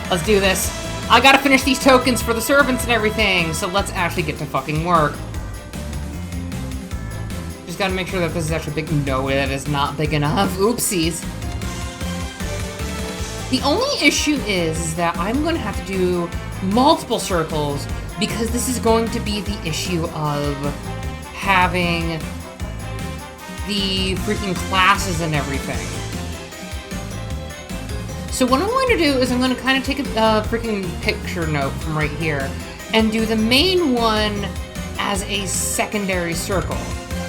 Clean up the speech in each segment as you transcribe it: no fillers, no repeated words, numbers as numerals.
Let's do this. I gotta finish these tokens for the servants and everything, so let's actually get to fucking work. Just gotta make sure that this is actually big. No, that is not big enough. Oopsies. The only issue is that I'm gonna have to do multiple circles because this is going to be the issue of having the freaking classes and everything. So what I'm going to do is I'm going to kind of take a freaking picture note from right here and do the main one as a secondary circle.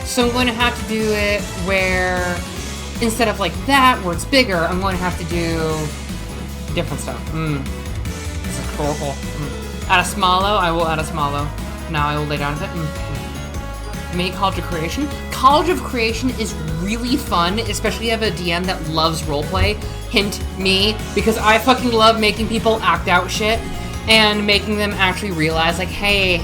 So I'm going to have to do it where instead of like that, where it's bigger, I'm going to have to do different stuff. This is horrible. Add a smallow, I will add a smallow. Now I will lay down a bit. Mini College of Creation. College of Creation is really fun, especially if you have a DM that loves roleplay. Hint, me, because I fucking love making people act out shit and making them actually realize, like, hey,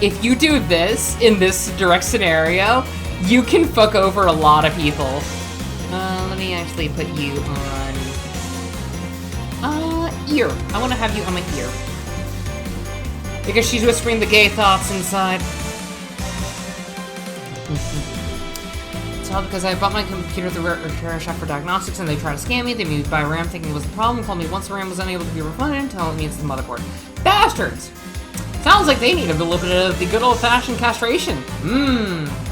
if you do this in this direct scenario, you can fuck over a lot of people. Let me actually put you on, ear. I want to have you on my ear. Because she's whispering the gay thoughts inside. It's all because I bought my computer at the repair shop for diagnostics and they tried to scam me. They moved to buy RAM thinking it was the problem. Called me once the RAM was unable to be refunded, telling me it's the motherboard. Bastards! Sounds like they need a little bit of the good old-fashioned castration.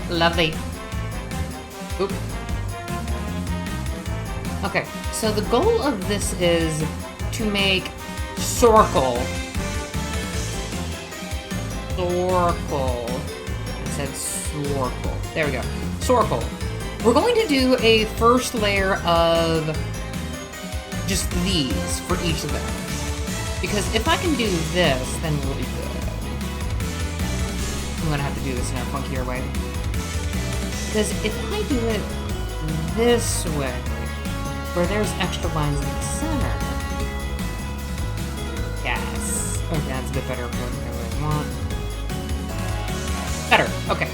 Lovely. Oop. Okay, so the goal of this is to make Sorkle. I said Sorkle. There we go. Sorkle. We're going to do a first layer of just these for each of them. Because if I can do this, then we'll be good. I'm gonna have to do this in a funkier way. Because if I do it this way, where there's extra lines in the center. Yes. Okay, that's a bit better for what I want. Better. Okay.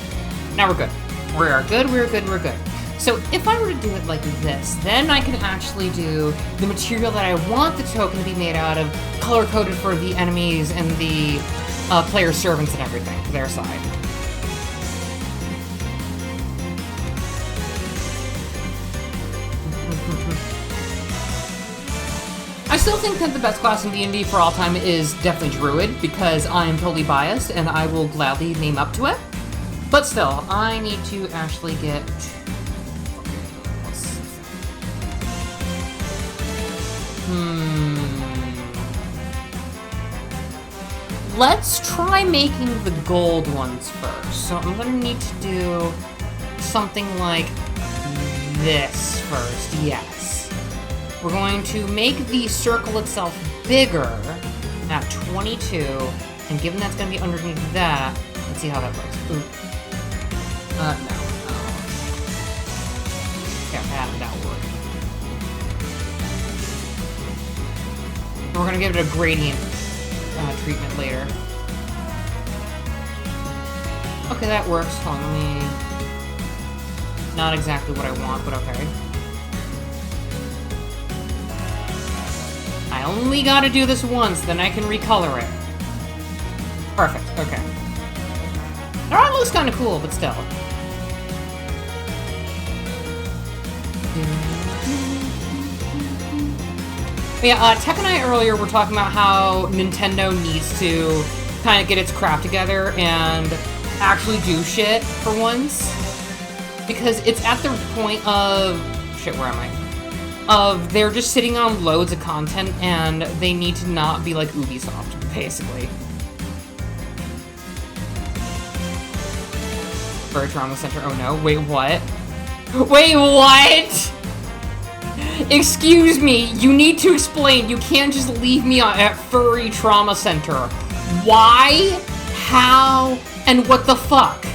Now we're good. We're good. So if I were to do it like this, then I can actually do the material that I want the token to be made out of, color-coded for the enemies and the player servants and everything, for their side. I still think that the best class in D&D for all time is definitely Druid, because I am totally biased, and I will gladly name up to it. But still, I need to actually get... Let's try making the gold ones first. So I'm gonna need to do something like this first, yes. We're going to make the circle itself bigger at 22, and given that's gonna be underneath that, let's see how that looks. Ooh. No. Yeah, that'll work. We're gonna give it a gradient treatment later. Okay, that works. Hold on, let me... Not exactly what I want, but okay. I only gotta do this once, then I can recolor it. Perfect, okay. That looks kinda cool, but still. But yeah, Tech and I earlier were talking about how Nintendo needs to kind of get its crap together and actually do shit for once. Because it's at the point of... Shit, where am I? Of they're just sitting on loads of content and they need to not be like Ubisoft, basically. Furry Trauma Center, oh no, wait, what? Wait, what? Excuse me, you need to explain. You can't just leave me at Furry Trauma Center. Why? How? And what the fuck?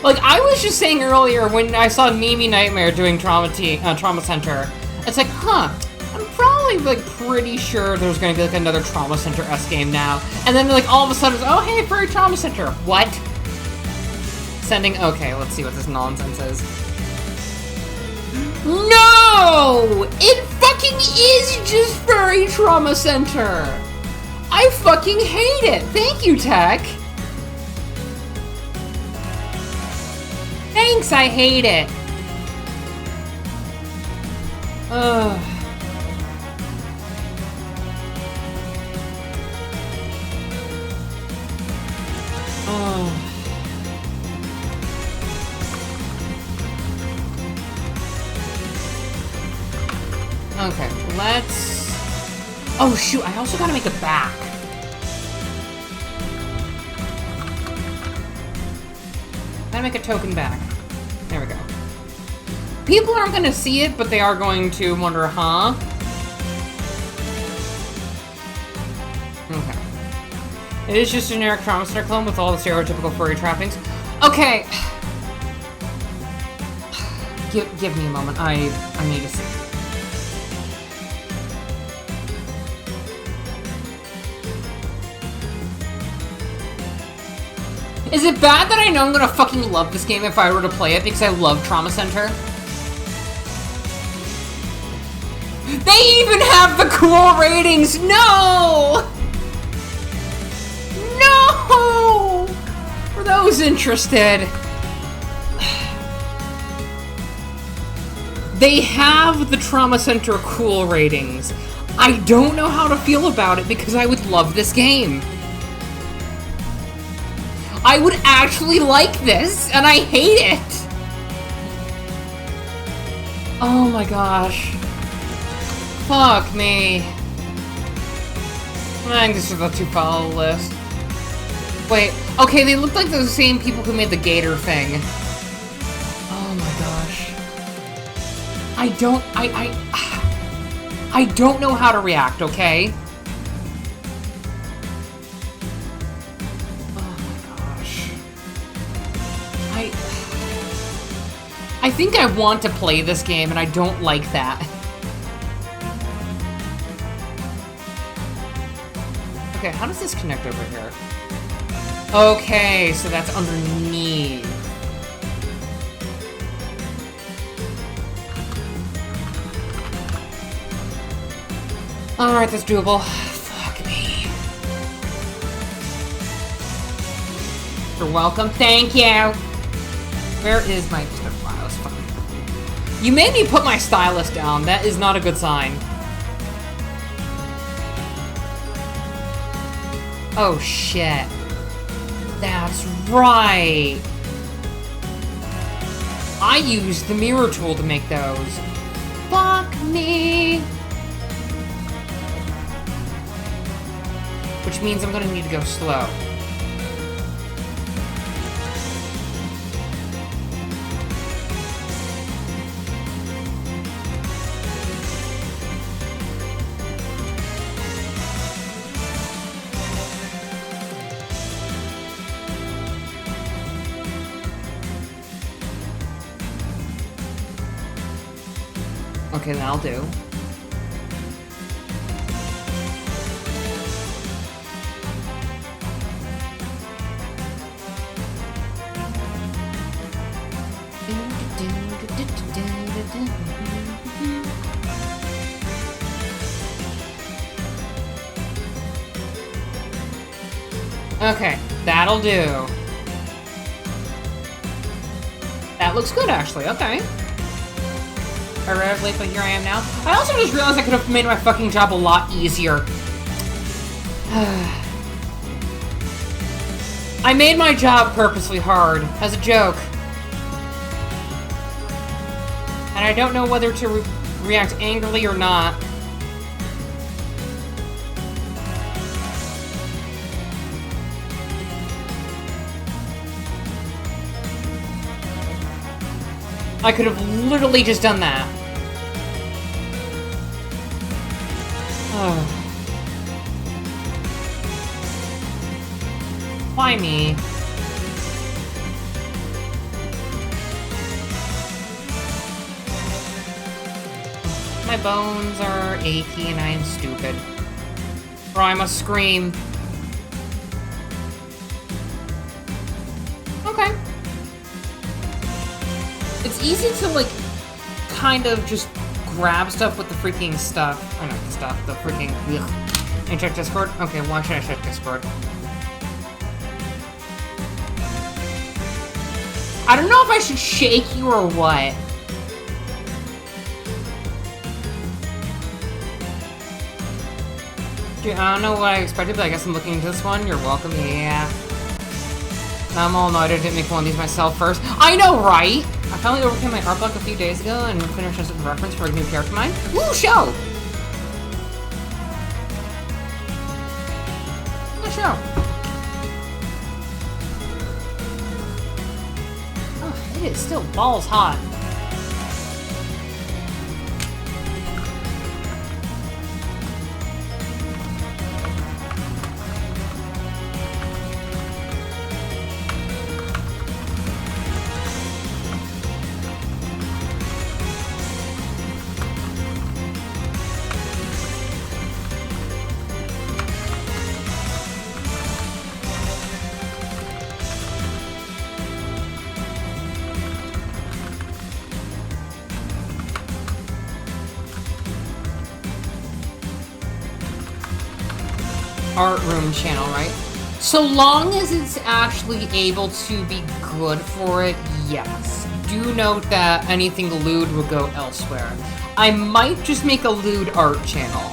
Like, I was just saying earlier when I saw Mimi Nightmare doing Trauma Center, it's like, huh, I'm probably, like, pretty sure there's gonna be, like, another Trauma Center-esque game now. And then, like, all of a sudden, it's, oh, hey, Furry Trauma Center. What? Sending, okay, let's see what this nonsense is. No! It fucking fucking is just Furry Trauma Center. I fucking hate it. Thank you, Tech. Thanks, I hate it. Ugh. Okay, let's... Oh, shoot, I also gotta make a back. Gotta make a token back. There we go. People aren't gonna see it, but they are going to wonder, huh? Okay. It is just a generic Trauma Center clone with all the stereotypical furry trappings. Okay. Give me a moment. I need to see. Is it bad that I know I'm gonna fucking love this game if I were to play it because I love Trauma Center? They even have the cool ratings! No! No! For those interested, they have the Trauma Center cool ratings. I don't know how to feel about it because I would love this game. I would actually like this, and I hate it! Oh my gosh. Fuck me. I think this is the two follow list. Wait, okay, they look like the same people who made the gator thing. Oh my gosh. I don't know how to react, okay? I think I want to play this game, and I don't like that. Okay, how does this connect over here? Okay, so that's underneath. Alright, that's doable. Fuck me. You're welcome. Thank you. Where is my... You made me put my stylus down. That is not a good sign. Oh, shit. That's right. I used the mirror tool to make those. Fuck me. Which means I'm gonna need to go slow. Okay, that'll do. Okay, that'll do. That looks good, actually. Okay. I arrived late, but here I am now. I also just realized I could have made my fucking job a lot easier. I made my job purposely hard, as a joke. And I don't know whether to react angrily or not. I could have literally just done that. Why me? My bones are achy and I am stupid. Or I must scream. Okay. It's easy to, like, kind of just grab stuff with the freaking stuff. Oh no, the stuff, the freaking. Ugh. And check Discord? Okay, why should I check Discord? I don't know if I should shake you or what. Dude, I don't know what I expected, but I guess I'm looking into this one. You're welcome, yeah. I'm all annoyed I didn't make one of these myself first. I know, right? I finally overcame my art block a few days ago and finished a reference for a new character of mine. Woo, show! What show? Oh, it is still balls hot. Art room channel, right? So long as it's actually able to be good for it, yes. Do note that anything lewd will go elsewhere. I might just make a lewd art channel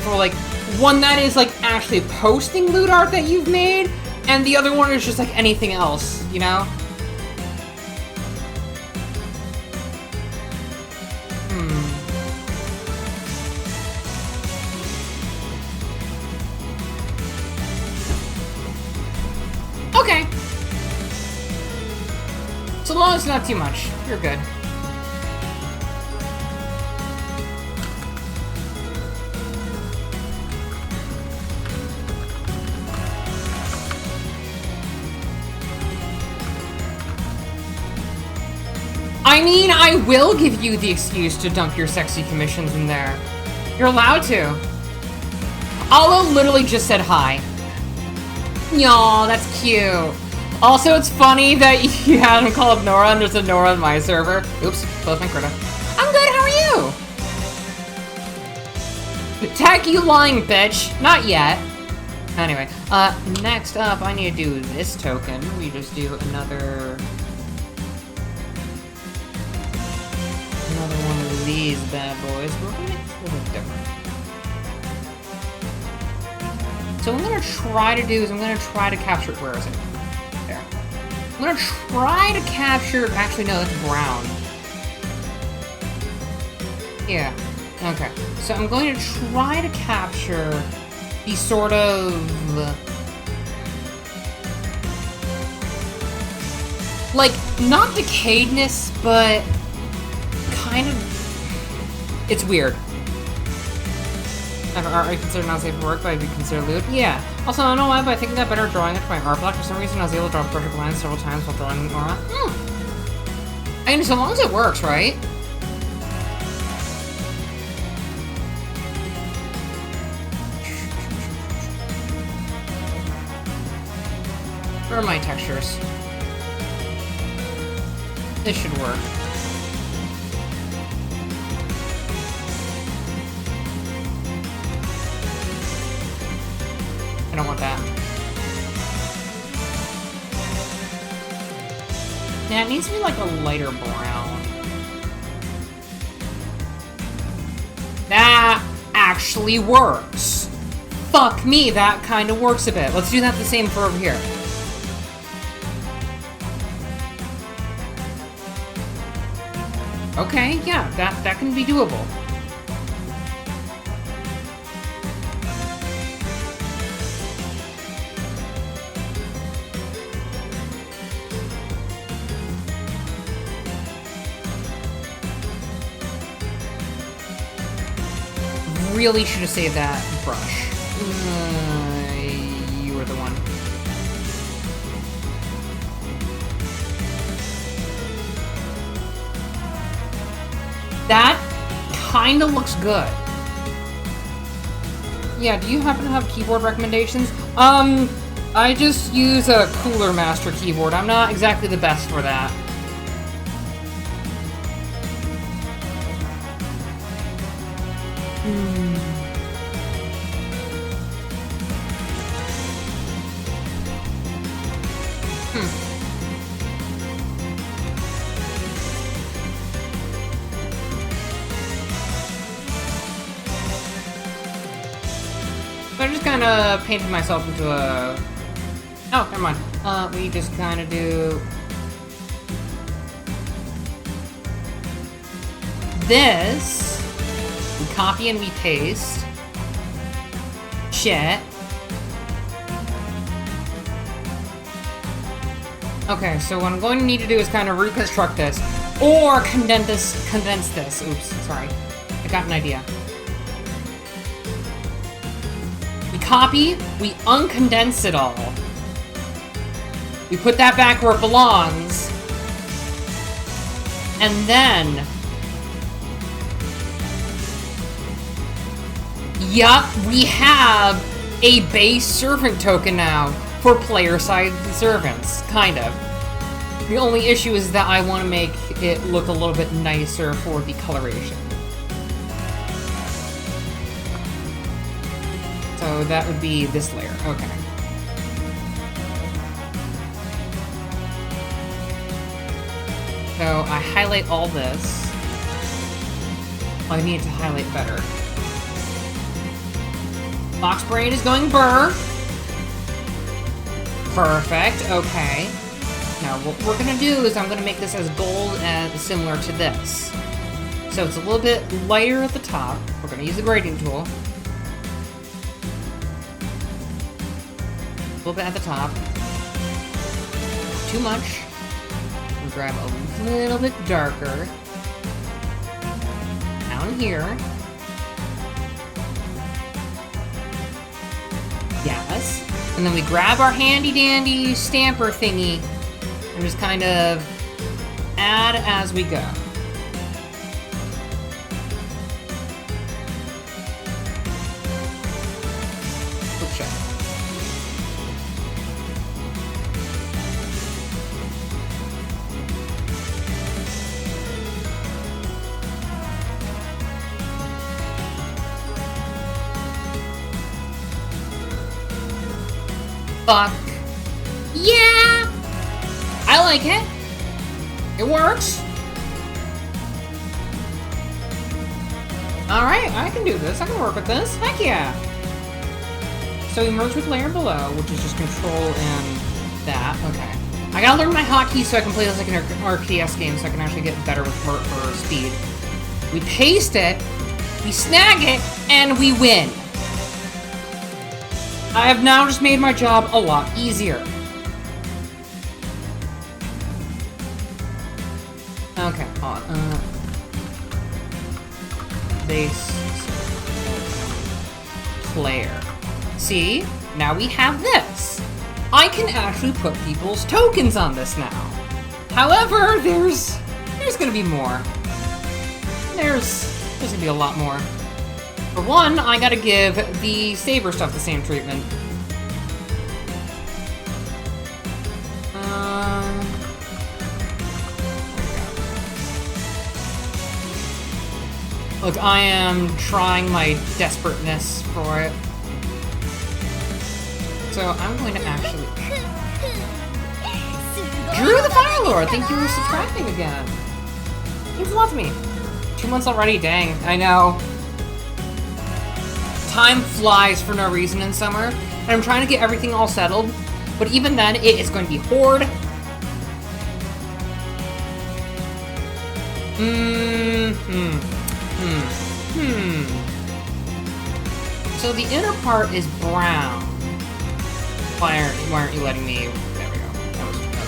for like one that is like actually posting lewd art that you've made, and the other one is just like anything else, you know? Okay. So long as it's not too much, you're good. I mean, I will give you the excuse to dump your sexy commissions in there. You're allowed to. Alo literally just said hi. Y'all, that's cute. Also, it's funny that you had him call up Nora and there's a Nora on my server. Oops, close my critter. I'm good, how are you? Attack you lying bitch. Not yet. Anyway, next up, I need to do this token. We just do another one of these bad boys. We're gonna make it a little different. So what I'm gonna try to do is I'm gonna try to capture, where is it? There. I'm gonna try to capture, actually no, that's brown. Yeah, okay. So I'm going to try to capture the sort of, like, not decayedness, but kind of, it's weird. I consider not safe for work, but I'd be considered lewd. Yeah. Also, I don't know why, but I think that better drawing it for my art block. For some reason, I was able to draw perfect lines several times while drawing Nora. I mean, so long as it works, right? Where are my textures? This should work. I don't want that. Yeah, it needs to be like a lighter brown. That actually works. Fuck me, that kind of works a bit. Let's do that the same for over here. Okay, yeah, that can be doable. Really should have saved that brush. You were the one. That kinda looks good. Yeah, do you happen to have keyboard recommendations? I just use a Cooler Master keyboard. I'm not exactly the best for that. I just kind of painted myself into a... Oh, never mind. We just kind of do... this. We copy and we paste. Shit. Okay, so what I'm going to need to do is kind of reconstruct this. Or condense this. Oops, sorry. I got an idea. We copy, we uncondense it all. We put that back where it belongs. And then... yup, we have a base servant token now for player-side servants, kind of. The only issue is that I want to make it look a little bit nicer for the coloration. So that would be this layer, okay. So I highlight all this. I need to highlight better. Fox Brain is going burr. Perfect, okay. Now what we're gonna do is I'm gonna make this as gold and similar to this. So it's a little bit lighter at the top. We're gonna use the grading tool. A little bit at the top. Too much. We'll grab a little bit darker. Down here. Yes. And then we grab our handy-dandy stamper thingy and just kind of add as we go. Okay. Fuck. Yeah! I like it. It works. Alright, I can do this. I can work with this. Heck yeah. So we merge with layer below, which is just control and that. Okay. I gotta learn my hotkeys so I can play this like an RTS game so I can actually get better with for speed. We paste it, we snag it, and we win. I have now just made my job a lot easier. Okay, hold on. Base player. See? Now we have this. I can actually put people's tokens on this now. However, there's gonna be more. There's gonna be a lot more. For one, I gotta give the saber stuff the same treatment. Look, I am trying my desperateness for it. So I'm going to actually... Drew the Fire Lord, thank you for subscribing again. Means a lot to me. 2 months already, dang, I know. Time flies for no reason in summer, and I'm trying to get everything all settled, but even then, it is going to be Horde. So the inner part is brown. Why aren't you letting me... There we go. That was weird.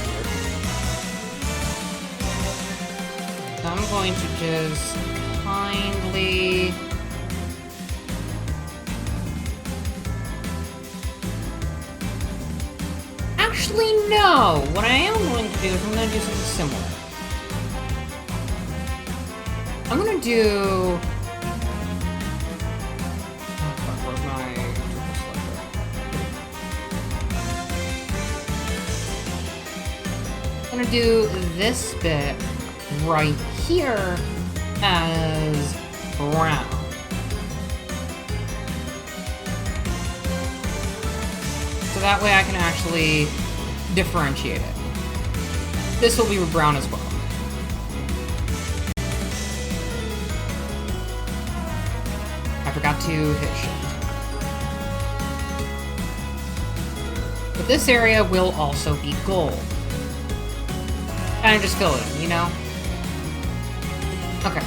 So I'm going to just kindly... Actually, no! What I am going to do is I'm going to do something similar. I'm going to do... Oh, fuck, where's my... I'm going to do this bit right here as brown. that way I can actually differentiate it. This will be brown as well. I forgot to hit shift. But this area will also be gold. Kind of just fill it in, you know? Okay.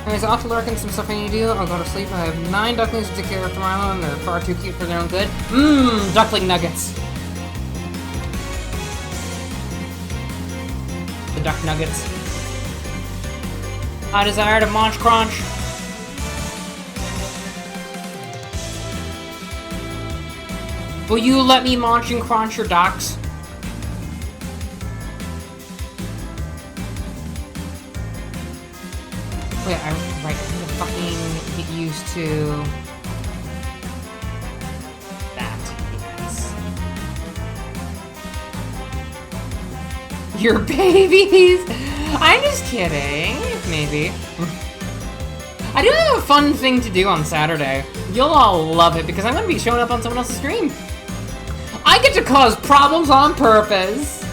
Anyways, off to lurk and some stuff I need to do. I'll go to sleep. I have 9 ducklings to take care of tomorrow, and they're far too cute for their own good. Mmm, duckling nuggets. The duck nuggets. I desire to munch crunch. Will you let me munch and crunch your ducks? Wait, I need to fucking get used to that, yes. Your babies! I'm just kidding, maybe. I do have a fun thing to do on Saturday. You'll all love it because I'm gonna be showing up on someone else's stream. I get to cause problems on purpose.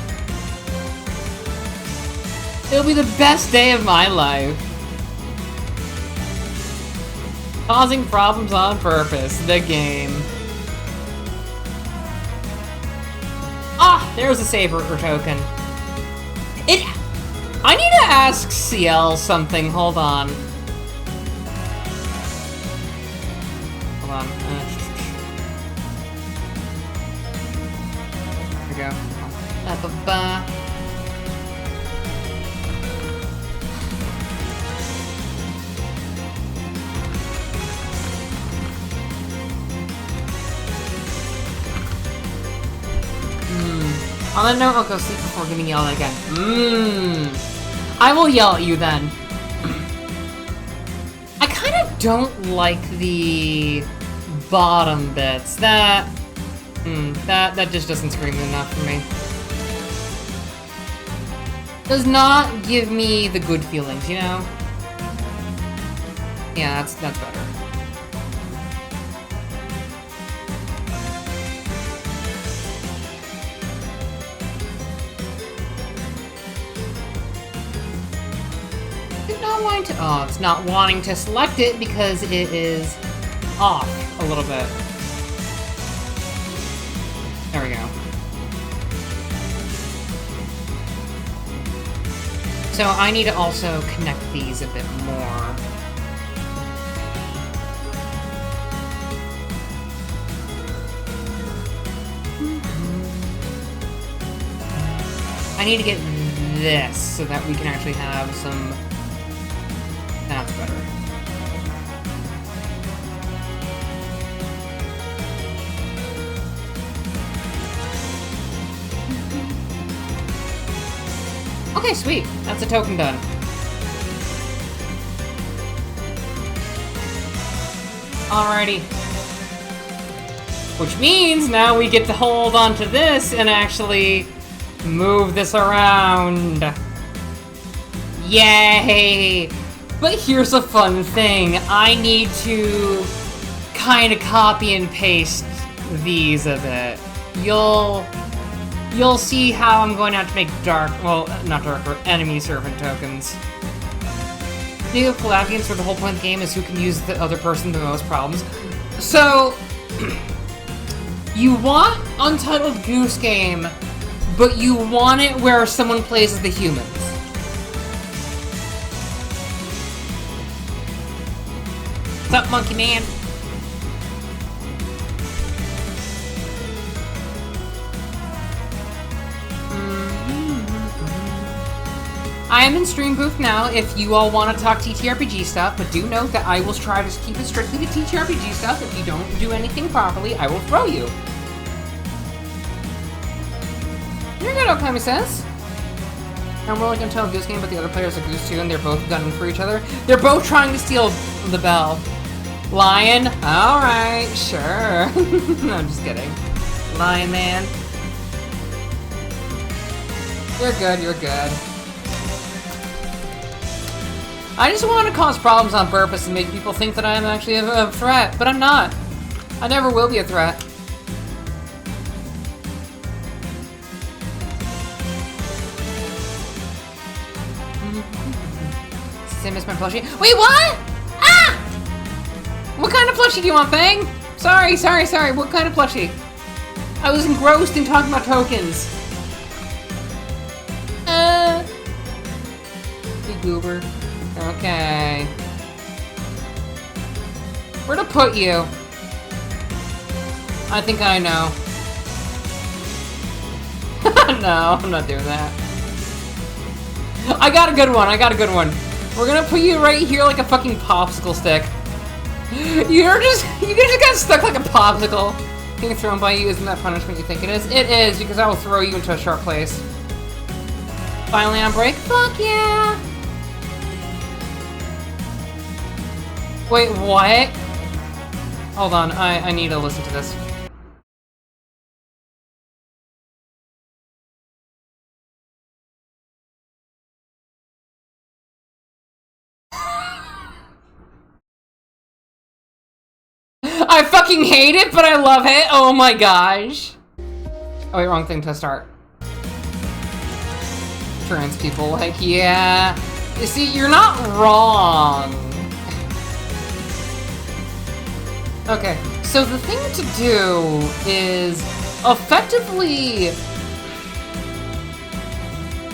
It'll be the best day of my life. Causing problems on purpose, the game. Ah, there's a saber token. I need to ask CL something, hold on. Hold on. There we go. Ba-ba-ba. On that note, I'll go sleep before getting yelled at again. I will yell at you then. I kind of don't like the bottom bits. That just doesn't scream enough for me. Does not give me the good feelings, you know? Yeah, that's better. Oh, it's not wanting to select it because it is off a little bit. There we go. So I need to also connect these a bit more. I need to get this so that we can actually have some... That's better. Okay, sweet. That's a token done. Alrighty. Which means now we get to hold on to this and actually move this around. Yay! But here's a fun thing. I need to kind of copy and paste these a bit. You'll see how I'm going to have to make not darker, enemy servant tokens. The collab games where the whole point of the game is who can use the other person the most problems. So, you want Untitled Goose Game, but you want it where someone plays as the humans. What's up, monkey man? I am in stream booth now if you all want to talk TTRPG stuff, but do note that I will try to keep it strictly to TTRPG stuff. If you don't do anything properly, I will throw you. You're good, Okami says. I'm really gonna tell Goose Game, but the other player's a goose too, and they're both gunning for each other. They're both trying to steal the bell. Lion? Alright, sure. No, I'm just kidding. Lion man. You're good, you're good. I just want to cause problems on purpose and make people think that I'm actually a threat, but I'm not. I never will be a threat. Same as my plushie. Wait, what? Ah! What kind of plushie do you want, Fang? Sorry. What kind of plushie? I was engrossed in talking about tokens. Big goober. Okay. Where to put you? I think I know. No, I'm not doing that. I got a good one. We're gonna put you right here like a fucking popsicle stick. You just got stuck like a popsicle. Being thrown by you isn't that punishment you think it is? It is, because I will throw you into a sharp place. Finally on break? Fuck yeah! Wait, what? Hold on, I need to listen to this. I fucking hate it, but I love it. Oh my gosh. Oh wait, wrong thing to start. Trans people, like, yeah. You see, you're not wrong. Okay, so the thing to do is effectively...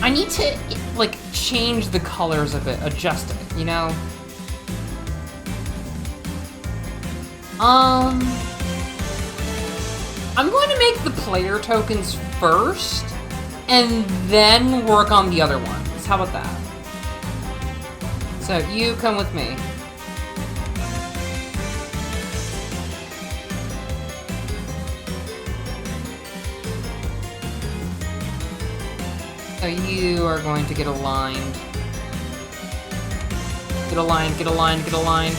I need to, like, change the colors of it, adjust it, you know? I'm going to make the player tokens first, and then work on the other ones. How about that? So, you come with me. So you are going to get aligned. Get aligned, get aligned, get aligned.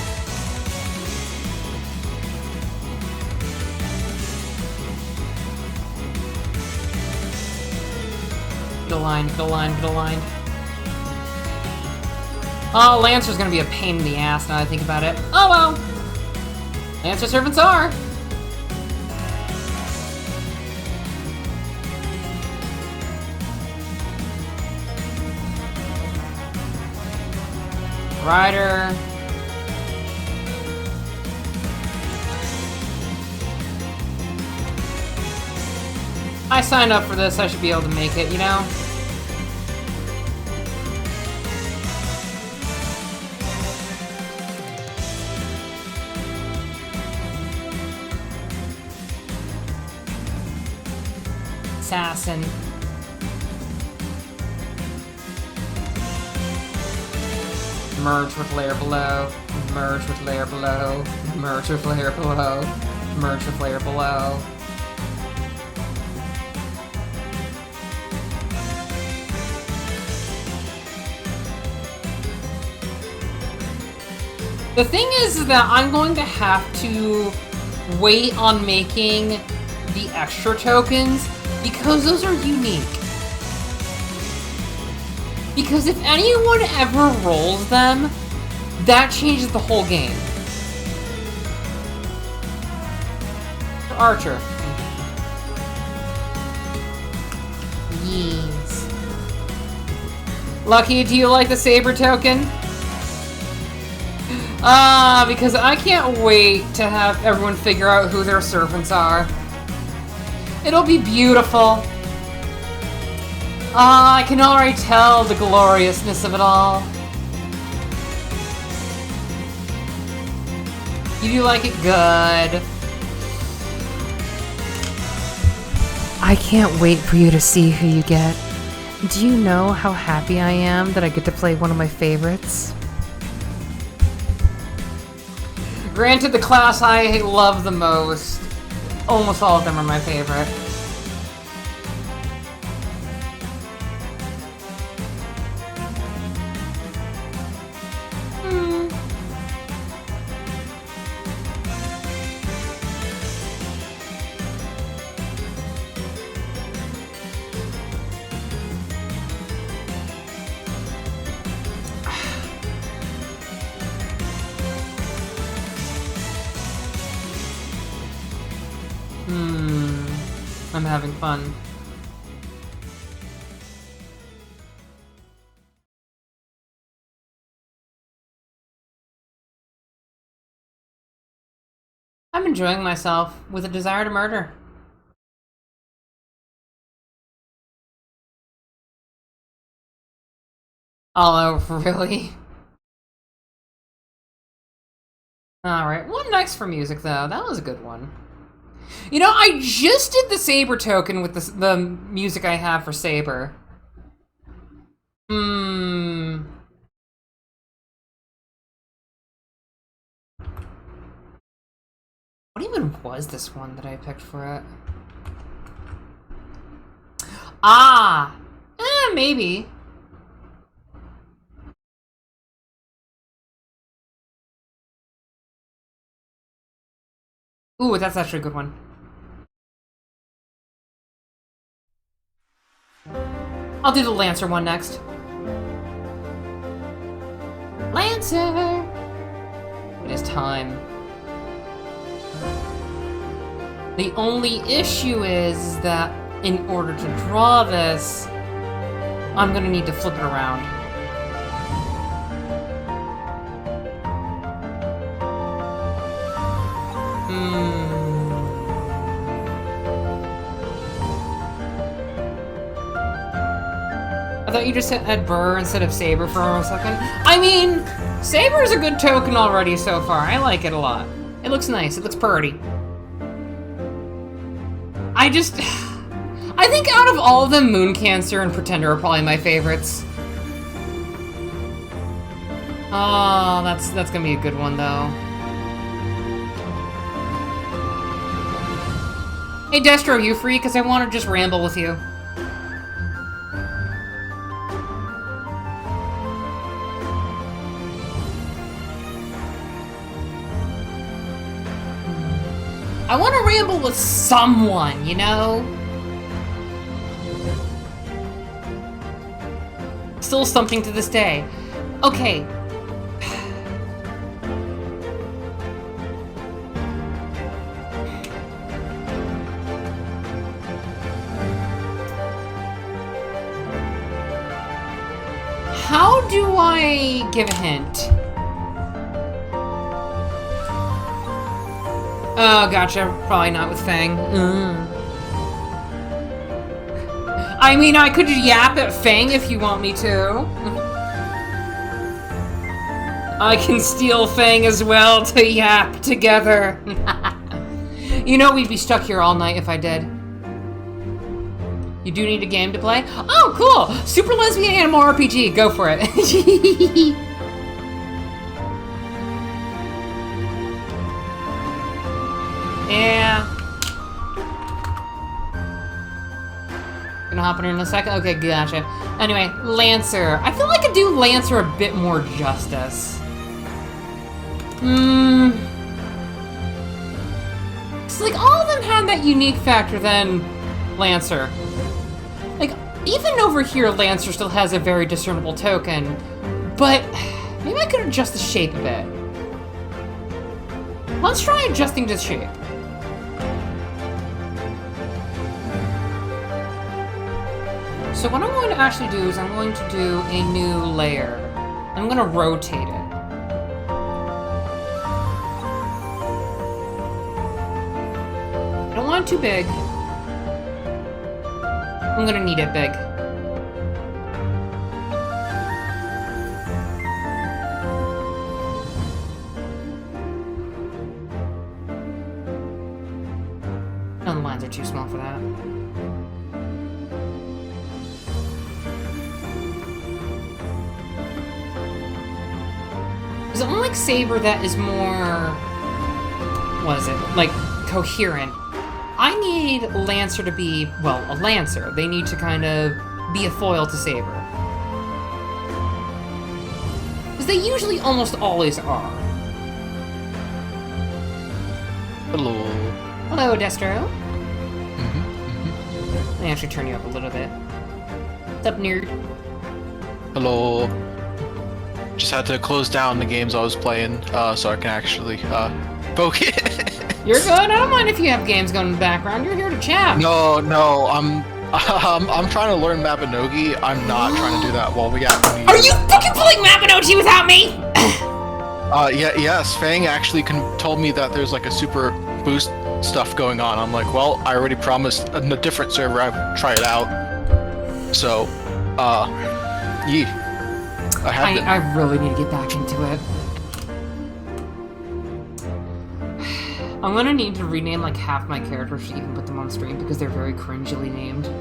Get aligned, get aligned, get aligned. Oh, Lancer's gonna be a pain in the ass now that I think about it. Oh well! Lancer servants are! Rider. I signed up for this, I should be able to make it, you know? Assassin. Merge with layer below. Merge with layer below. Merge with layer below. Merge with layer below. The thing is that I'm going to have to wait on making the extra tokens because those are unique. Because if anyone ever rolls them, that changes the whole game. Archer. Yes. Lucky, do you like the saber token? Because I can't wait to have everyone figure out who their servants are. It'll be beautiful. I can already tell the gloriousness of it all. You do like it? Good. I can't wait for you to see who you get. Do you know how happy I am that I get to play one of my favorites? Granted, the class I love the most, almost all of them are my favorite. I'm having fun. I'm enjoying myself with a desire to murder. Oh, really? Alright, what next for music, though? That was a good one. You know, I just did the Saber token with the music I have for Saber. What even was this one that I picked for it? Ah! Maybe. Ooh, that's actually a good one. I'll do the Lancer one next. Lancer! It is time. The only issue is that in order to draw this, I'm gonna need to flip it around. I thought you just had Burr instead of Saber for a second. I mean, Saber's a good token already so far. I like it a lot. It looks nice. It looks pretty. I think out of all of them, Moon Cancer and Pretender are probably my favorites. Oh, that's gonna be a good one, though. Hey, Destro, you free? Because I want to just ramble with you. I want to ramble with someone, you know? Still something to this day. Okay. How do I give a hint? Oh, gotcha. Probably not with Fang. I mean, I could yap at Fang if you want me to. I can steal Fang as well to yap together. You know we'd be stuck here all night if I did. You do need a game to play? Oh, cool! Super Lesbian Animal RPG. Go for it. Yeah. Gonna hop in a second? Okay, gotcha. Anyway, Lancer. I feel like I could do Lancer a bit more justice. It's like all of them had that unique factor than Lancer. Like, even over here, Lancer still has a very discernible token, but maybe I could adjust the shape a bit. Let's try adjusting the shape. So what I'm going to actually do is I'm going to do a new layer. I'm going to rotate it. I don't want it too big. I'm going to need it big. No, the lines are too small for that. Because unlike Saber that is more, what is it, like, coherent, I need Lancer to be, well, a Lancer. They need to kind of be a foil to Saber. Because they usually almost always are. Hello. Hello, Destro. Let me actually turn you up a little bit. What's up, nerd? Hello. Just had to close down the games I was playing, so I can actually focus. You're good. I don't mind if you have games going in the background. You're here to chat. No, I'm trying to learn Mabinogi. I'm not trying to do that while we got. Are you fucking pulling Mabinogi without me? Yes. Fang actually told me that there's like a super boost stuff going on. I'm like, well, I already promised on a different server I'd try it out. So, I really need to get back into it. I'm gonna need to rename like half my characters to even put them on stream because they're very cringily named. So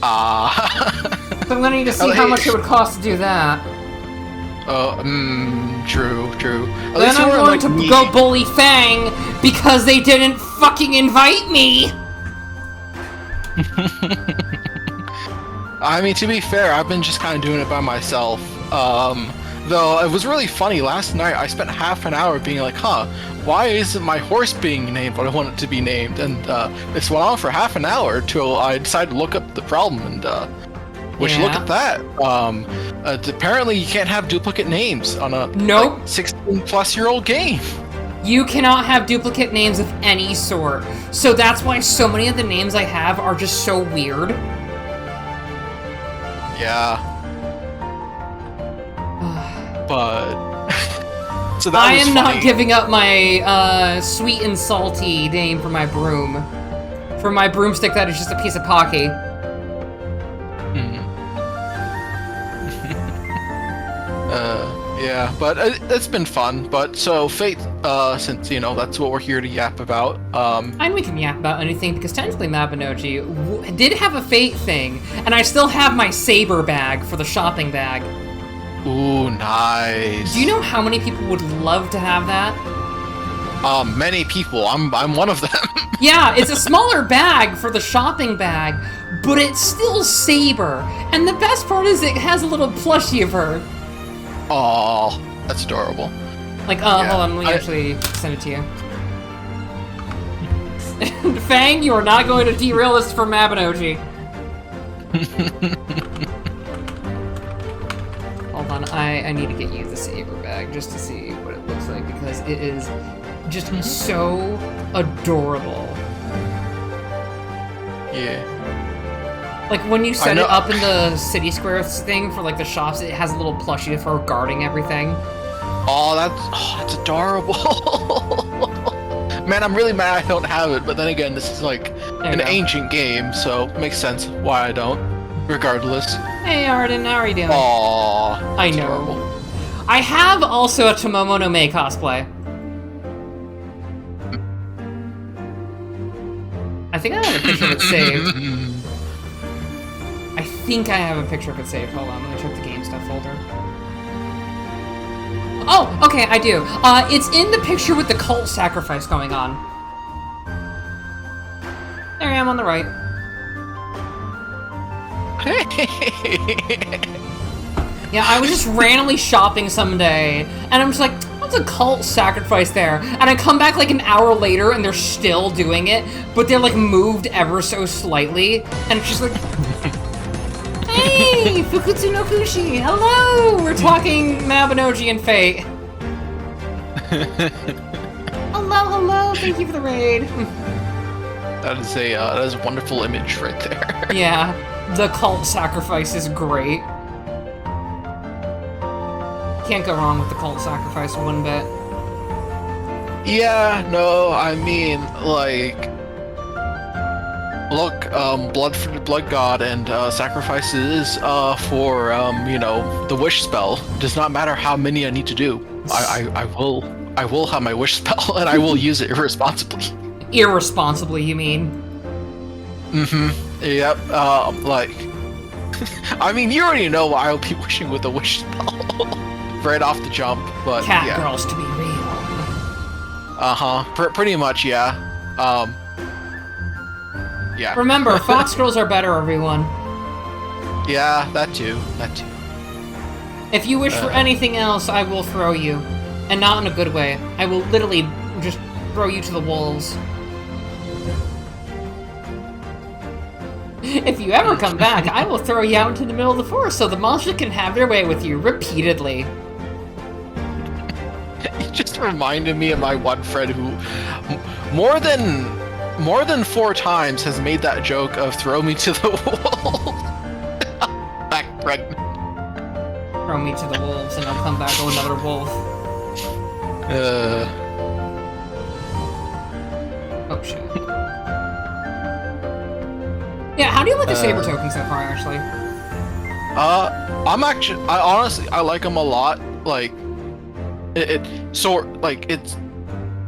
I'm gonna need to see how much it would cost to do that. True. Then I'm going to go bully Fang because they didn't fucking invite me! I mean, to be fair, I've been just kind of doing it by myself. Though it was really funny, last night I spent half an hour being like, why isn't my horse being named what I want it to be named? And this went on for half an hour till I decided to look up the problem, and look at that. Apparently you can't have duplicate names on a 16-plus-year-old game. You cannot have duplicate names of any sort. So that's why so many of the names I have are just so weird. Yeah. But... So that I was am funny. not giving up my sweet and salty name for my broom. For my broomstick that is just a piece of Pocky. Yeah, but it's been fun. But so Fate, since that's what we're here to yap about. And we can yap about anything because technically Mabinogi did have a Fate thing, and I still have my saber bag for the shopping bag. Ooh, nice. Do you know how many people would love to have that? Many people. I'm one of them. Yeah, it's a smaller bag for the shopping bag, but it's still saber. And the best part is it has a little plushie of her. Aw, that's adorable. Like, hold on, let me actually send it to you. Fang, you are not going to derail this for Mabinogi. Hold on, I need to get you the saber bag just to see what it looks like because it is just so adorable. Yeah. Like when you set it up in the city squares thing for like the shops, it has a little plushie of her guarding everything. Oh, that's adorable. Man, I'm really mad I don't have it, but then again, this is like an ancient game, so it makes sense why I don't, regardless. Hey Arden, how are you doing? Aww, I know. Horrible. I have also a Tomomo no Mei cosplay. I think I have a picture of it saved. I think I have a picture of it saved. Hold on, let me check the game stuff folder. Oh, okay, I do. It's in the picture with the cult sacrifice going on. There I am on the right. Yeah, I was just randomly shopping someday, and I'm just like, what's a cult sacrifice there? And I come back like an hour later, and they're still doing it, but they're like moved ever so slightly, and it's just like... Hey, Fukutsu no Kushi, hello! We're talking Mabinogi and Fate. Hello, thank you for the raid. That is a wonderful image right there. Yeah, the cult sacrifice is great. Can't go wrong with the cult sacrifice one bit. Yeah, no, I mean, like... Look, blood for the blood god and sacrifices for the wish spell. It does not matter how many I need to do. I will have my wish spell and I will use it irresponsibly. Irresponsibly, you mean? Mm-hmm. Yep. Like, I mean, you already know why I'll be wishing with a wish spell right off the jump. But cat girls to be real. Pretty much, yeah. Yeah. Remember, fox girls are better, everyone. Yeah, that too. If you wish for anything else, I will throw you. And not in a good way. I will literally just throw you to the wolves. If you ever come back, I will throw you out into the middle of the forest so the monsters can have their way with you repeatedly. You just reminded me of my one friend who more than 4 times has made that joke of throw me to the wolves. Back pregnant. Throw me to the wolves and I'll come back with another wolf. Oh shit. Yeah, how do you like the saber token so far, actually? I honestly, I like them a lot. Like,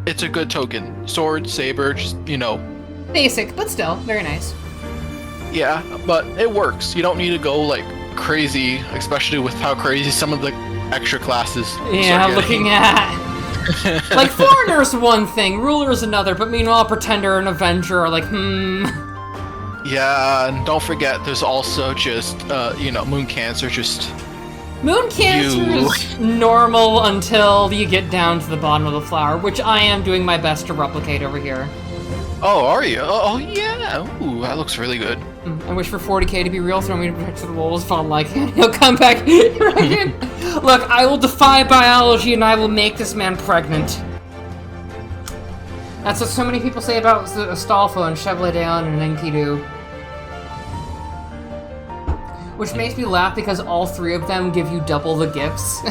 it's a good token. Sword, saber, just, you know. Basic, but still, very nice. Yeah, but it works. You don't need to go, like, crazy, especially with how crazy some of the extra classes Yeah, looking at... like, Foreigner's one thing, Ruler's another, but meanwhile, Pretender and Avenger are like, Yeah, and don't forget, there's also just, you know, Moon Cancer, just... Moon Cancer is normal until you get down to the bottom of the flower, which I am doing my best to replicate over here. Oh, are you? Oh, yeah. Ooh, that looks really good. I wish for 40k to be real, throw me to the wolves, if I like him, he'll come back pregnant. Look, I will defy biology and I will make this man pregnant. That's what so many people say about Astolfo and Chevrolet Down and Enkidu. Which makes me laugh because all 3 of them give you double the gifts.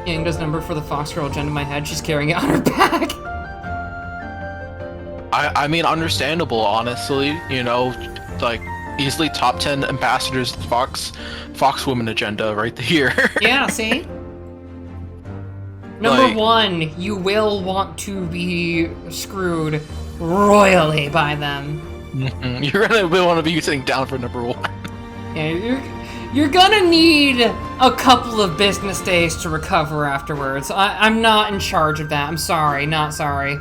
Yang does number for the fox girl gem in my head, she's carrying it on her back. I mean, understandable, honestly. You know, like, easily top 10 ambassadors of the Fox Woman agenda right here. Yeah, see? Number 1, you will want to be screwed royally by them. You're gonna want to be sitting down for number 1. Yeah, you're gonna need a couple of business days to recover afterwards. I'm not in charge of that. I'm sorry, not sorry.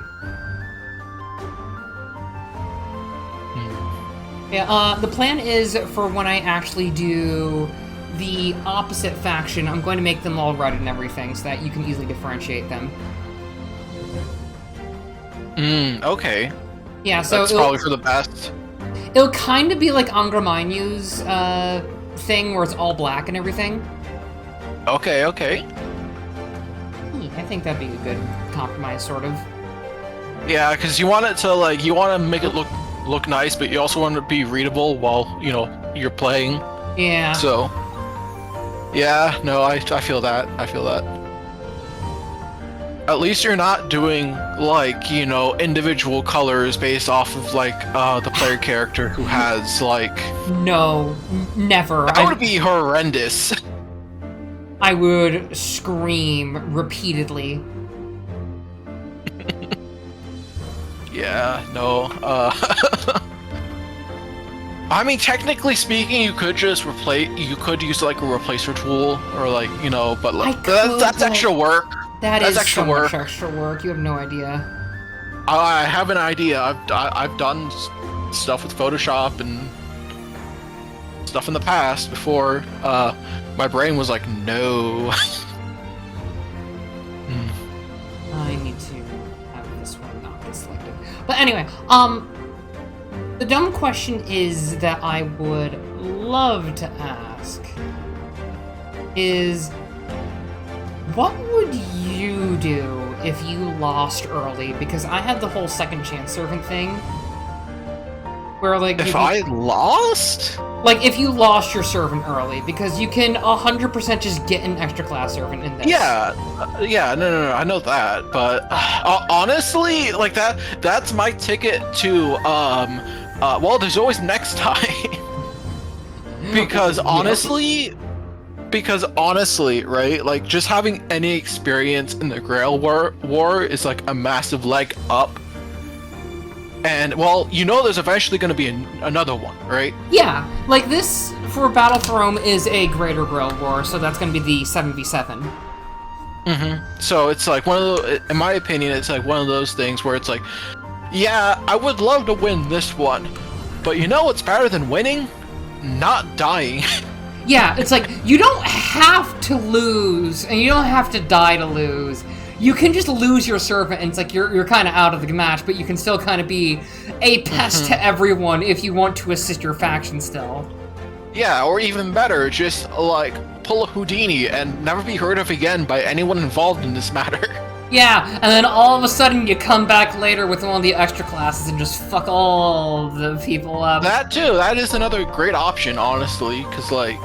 Yeah, the plan is for when I actually do the opposite faction, I'm going to make them all red and everything so that you can easily differentiate them. Okay. Yeah, so that's probably for the best. It'll kind of be like Angramainhu's thing where it's all black and everything. Okay. I think that'd be a good compromise, sort of. Yeah, because you want it to, like, you want to make it look nice, but you also want it to be readable while, you know, you're playing. Yeah. So, yeah, no, I feel that. I feel that. At least you're not doing, like, you know, individual colors based off of, like, the player character who has, like... No, never. That would be horrendous. I would scream repeatedly. Yeah, no, I mean, technically speaking, you could just you could use, like, a replacer tool, or, like, you know, but, like, that's extra work. That's extra work. Much extra work. You have no idea. I have an idea. I've done stuff with Photoshop and stuff in the past before. My brain was like, no. I need to have this one not get selected. But anyway, the dumb question is that I would love to ask is, what would you do if you lost early? Because I had the whole second chance servant thing. Where, like... If I lost? Like, if you lost your servant early, because you can 100% just get an extra class servant in this. Yeah, no, I know that, but honestly, like, that's my ticket to, well, there's always next time. Because honestly, right, like, just having any experience in the Grail War is, like, a massive leg up. And, well, you know there's eventually going to be another one, right? Yeah, like, this, for Battle for Rome, is a Greater Grail War, so that's going to be the 7v7. So it's, like, one of those, in my opinion, it's, like, one of those things where it's, like, yeah, I would love to win this one, but you know what's better than winning? Not dying. Yeah, it's like, you don't have to lose, and you don't have to die to lose. You can just lose your servant, and it's like, you're kind of out of the match, but you can still kind of be a pest to everyone if you want to assist your faction still. Yeah, or even better, just, like, pull a Houdini and never be heard of again by anyone involved in this matter. Yeah, and then all of a sudden you come back later with one of the extra classes and just fuck all the people up. That too. That is another great option, honestly, because like,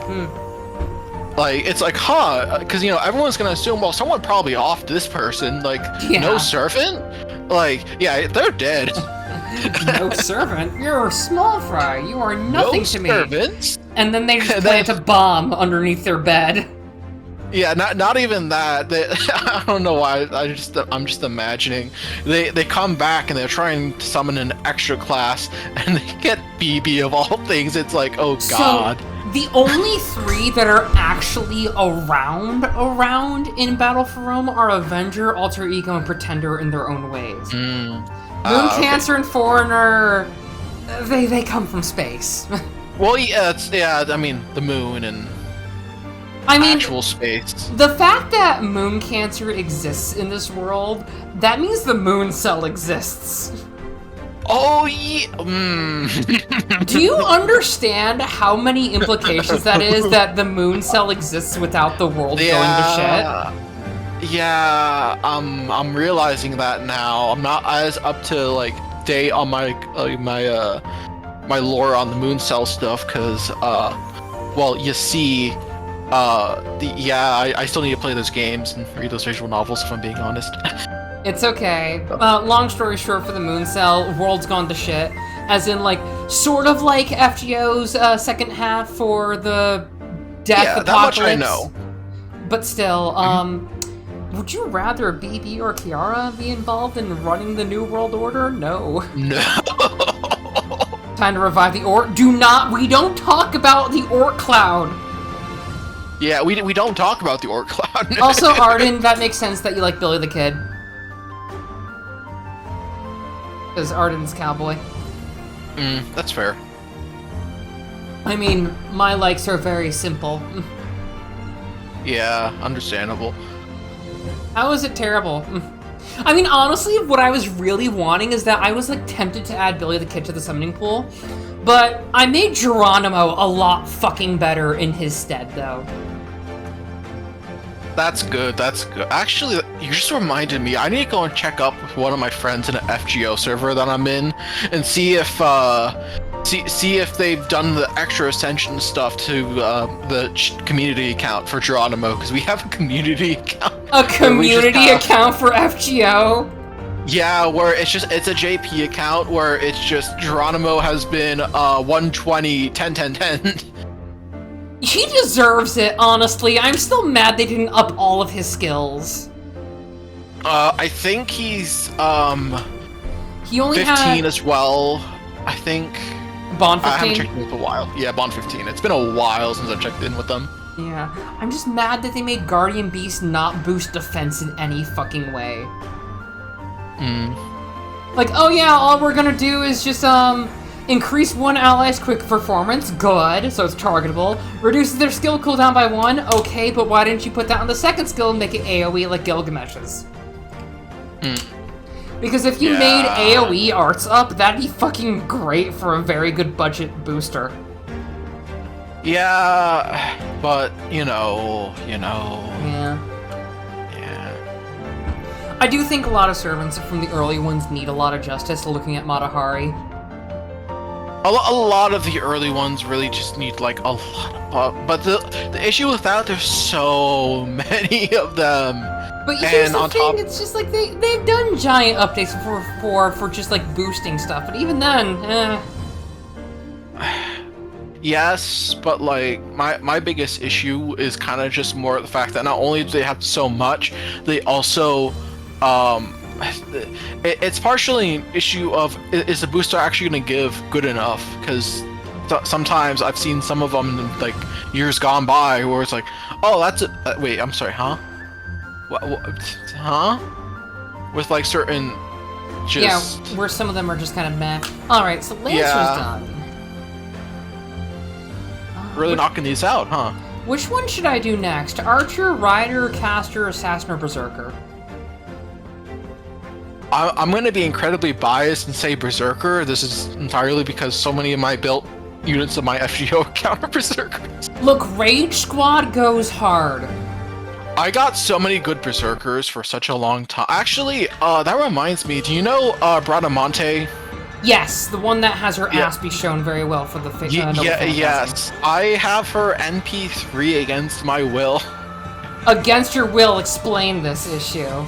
it's like, because everyone's gonna assume, well, someone probably offed this person. Like, no servant. Like, yeah, they're dead. No servant? You're a small fry. You are nothing to me. No servants. And then they just plant a bomb underneath their bed. Yeah, not even that. I don't know why. I'm just imagining they come back and they're trying to summon an extra class and they get BB of all things. It's like, oh god. So, the only 3 that are actually around in Battle for Rome are Avenger, Alter Ego, and Pretender in their own ways. Moon Cancer and Foreigner, they come from space. Well, I mean, the moon and actual space. The fact that Moon Cancer exists in this world, that means the Moon Cell exists. Oh, yeah. Do you understand how many implications that is, that the Moon Cell exists without the world going to shit? Yeah, I'm realizing that now. I'm not as up to like date on my my lore on the Moon Cell stuff, because well, you see, I still need to play those games and read those visual novels, if I'm being honest. It's okay. Long story short, for the Moon Cell, world's gone to shit. As in, like, sort of like FGO's second half for the Death Apocalypse. That much I know. But still, would you rather BB or Kiara be involved in running the New World Order? No. No. Time to revive the Orc. We don't talk about the Orc Cloud. Yeah, we don't talk about the Orc Cloud. Also, Arden, that makes sense that you like Billy the Kid. Because Arden's cowboy. That's fair. I mean, my likes are very simple. Yeah, understandable. How is it terrible? I mean, honestly, what I was really wanting is that I was, like, tempted to add Billy the Kid to the summoning pool, but I made Geronimo a lot fucking better in his stead, though. That's good, that's good. Actually, you just reminded me, I need to go and check up with one of my friends in an FGO server that I'm in, and see if, see if they've done the extra Ascension stuff to the community account for Geronimo, because we have a community account. A community account for FGO? Yeah, where it's a JP account where it's just Geronimo has been 120, 10, 10, 10. He deserves it, honestly. I'm still mad they didn't up all of his skills. I think he's he only 15 as well, I think. Bond 15? I haven't checked in with a while. Yeah, Bond 15. It's been a while since I've checked in with them. Yeah, I'm just mad that they made Guardian Beast not boost defense in any fucking way. Like, oh yeah, all we're gonna do is just, increase one ally's quick performance, good, so it's targetable. Reduces their skill cooldown by 1, okay, but why didn't you put that on the second skill and make it AoE like Gilgamesh's? Because if you made AoE arts up, that'd be fucking great for a very good budget booster. Yeah, but, you know. Yeah. I do think a lot of servants from the early ones need a lot of justice, looking at Matahari. A lot of the early ones really just need, like, a lot of... But the issue with that, there's so many of them. But here's the thing, it's just like, they've done giant updates for just, like, boosting stuff, but even then, Yes, but, like, my biggest issue is kind of just more the fact that not only do they have so much, they also, it's partially an issue of, is the booster actually going to give good enough? Because sometimes I've seen some of them in, like, years gone by where it's like, oh, that's a... wait, I'm sorry, huh? What, huh? With, like, certain just... Yeah, where some of them are just kind of meh. Alright, so Lancer's done. Really knocking these out, huh? Which one should I do next? Archer, Rider, Caster, Assassin, or Berserker? I'm going to be incredibly biased and say Berserker. This is entirely because so many of my built units of my FGO account are Berserkers. Look, Rage Squad goes hard. I got so many good berserkers for such a long time. Actually, that reminds me. Do you know Bradamante? Yes, the one that has her ass be shown very well for the yes. I have her NP3 against my will. Against your will, explain this issue.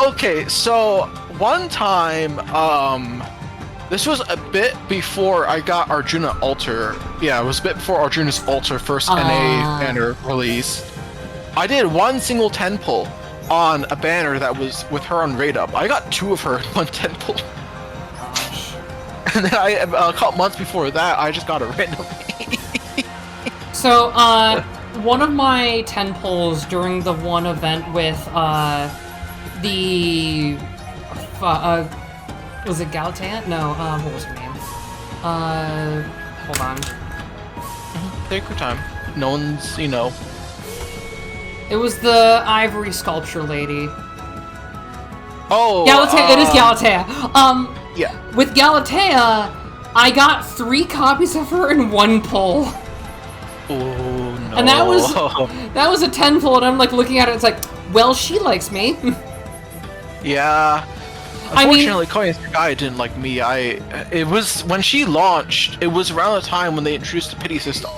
Okay, so one time, this was a bit before I got Arjuna Alter. Yeah, it was a bit before Arjuna's Alter first NA banner release. I did one single 10 pull on a banner that was with her on raid up. I got 2 of her in one 10 pull. Gosh. And then a couple months before that, I just got it randomly. So, one of my 10 pulls during the one event with, was it Galatea? No, what was her name? Hold on. Take your time. No one's, you know. It was the ivory sculpture lady. Oh, Galatea, it is Galatea. Yeah. With Galatea, I got 3 copies of her in one pull. Oh, no. And that was a 10 pull, and I'm like looking at it, it's like, well, she likes me. Yeah. Unfortunately, Koya Sakai didn't like me. It was when she launched, it was around the time when they introduced the pity system.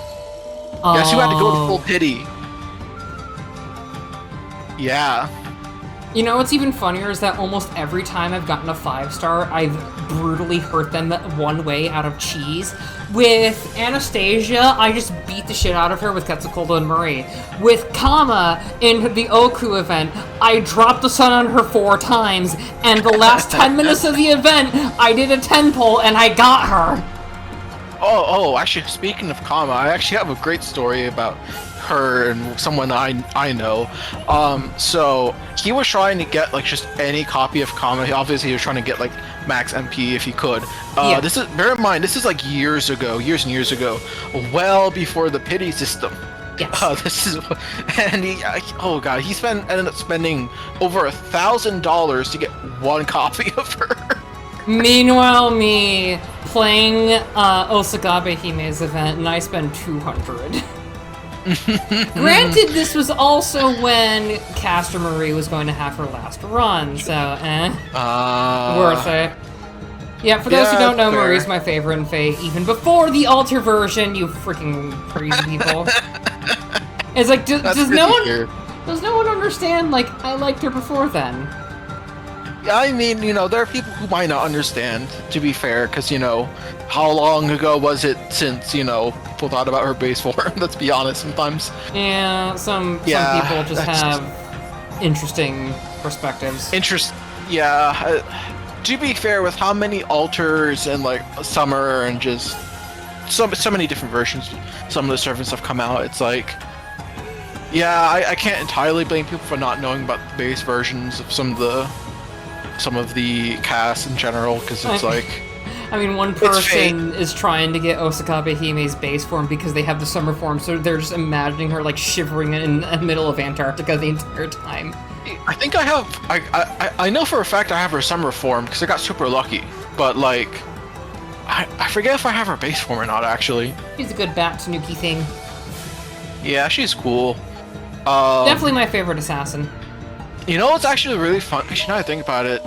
Yes, you had to go to full pity. Yeah. You know what's even funnier is that almost every time I've gotten a 5-star, I've brutally hurt them one way out of cheese. With Anastasia, I just beat the shit out of her with Quetzalcoatl and Marie. With Kama, in the Oku event, I dropped the sun on her 4 times, and the last 10 minutes of the event, I did a 10 pull and I got her. Oh, actually, speaking of Kama, I actually have a great story about her and someone I know. So he was trying to get like just any copy of Kama. Obviously, he was trying to get like max MP if he could. This is, bear in mind, this is like years and years ago, well before the pity system. Yes. This is, and he, oh god, he ended up spending over $1,000 to get one copy of her. Meanwhile, me playing Osakabe Hime's event, and I spent 200. Granted, this was also when Caster Marie was going to have her last run, so worth it. Yeah, for those who don't know, fair. Marie's my favorite in Fate, even before the Alter version, you freaking crazy people. It's like, does no one understand, like, I liked her before then? I mean, you know, there are people who might not understand, to be fair, because, you know, how long ago was it since, you know, people thought about her base form? Let's be honest, sometimes. Yeah, some people just have interesting perspectives. To be fair, with how many alters and, like, Summer and just so many different versions, some of the servants have come out, it's like, yeah, I can't entirely blame people for not knowing about the base versions of some of the cast in general, because it's like... I mean, one person is trying to get Osakabe Hime's base form because they have the summer form, so they're just imagining her, like, shivering in the middle of Antarctica the entire time. I think I have... I know for a fact I have her summer form, because I got super lucky, but, like... I forget if I have her base form or not, actually. She's a good bat Tanuki thing. Yeah, she's cool. Definitely my favorite assassin. You know what's actually really fun? Actually, now I think about it,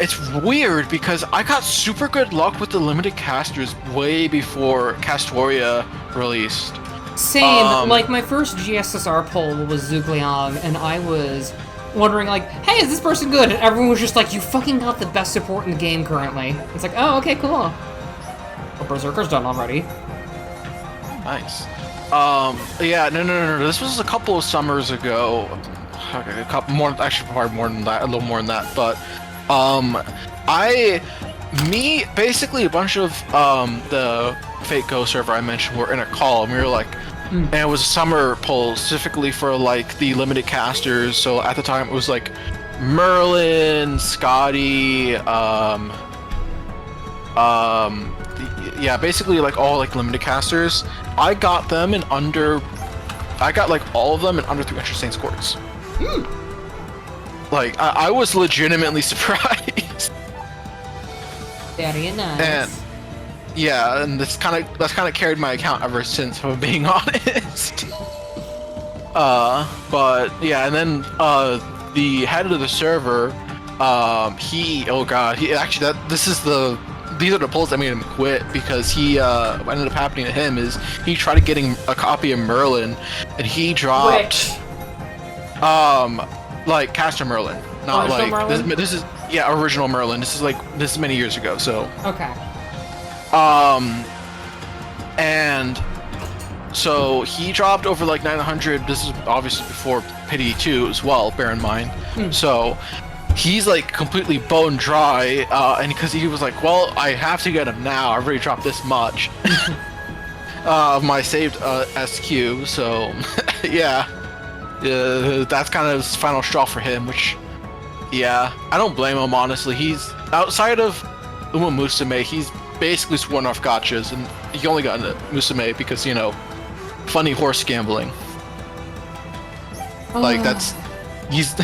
it's weird because I got super good luck with the limited casters way before Castoria released. Same, like my first GSSR pull was Zhugliang, and I was wondering like, hey, is this person good? And everyone was just like, you fucking got the best support in the game currently. It's like, oh, okay, cool. Well, Berserker's done already. Nice. Yeah, no. This was a couple of summers ago. A couple more, actually, probably more than that, a little more than that. But, basically a bunch of the Fate Go server I mentioned were in a call, and we were like, and it was a summer poll specifically for like the limited casters. So at the time it was like Merlin, Scotty, yeah, basically like all like limited casters. I got like all of them in under 300 Saints Quartz. Like I was legitimately surprised. Very nice. And yeah, and that's kind of carried my account ever since, if I'm being honest. But yeah, and then the head of the server, oh god, he actually these are the polls that made him quit, because what ended up happening to him is he tried getting a copy of Merlin, and he dropped like Caster Merlin, not original like Merlin? this is original Merlin. This is many years ago, so Okay. and so he dropped over like 900. This is obviously before Pity 2 as well, bear in mind. So he's like completely bone dry, and because he was like, well, I have to get him now. I've already dropped this much of my saved SQ, so yeah, that's kind of his final straw for him, which, yeah, I don't blame him, honestly. He's outside of Uma Musume, he's basically sworn off gachas, and he only got into Musume because, you know, funny horse gambling. Like, he's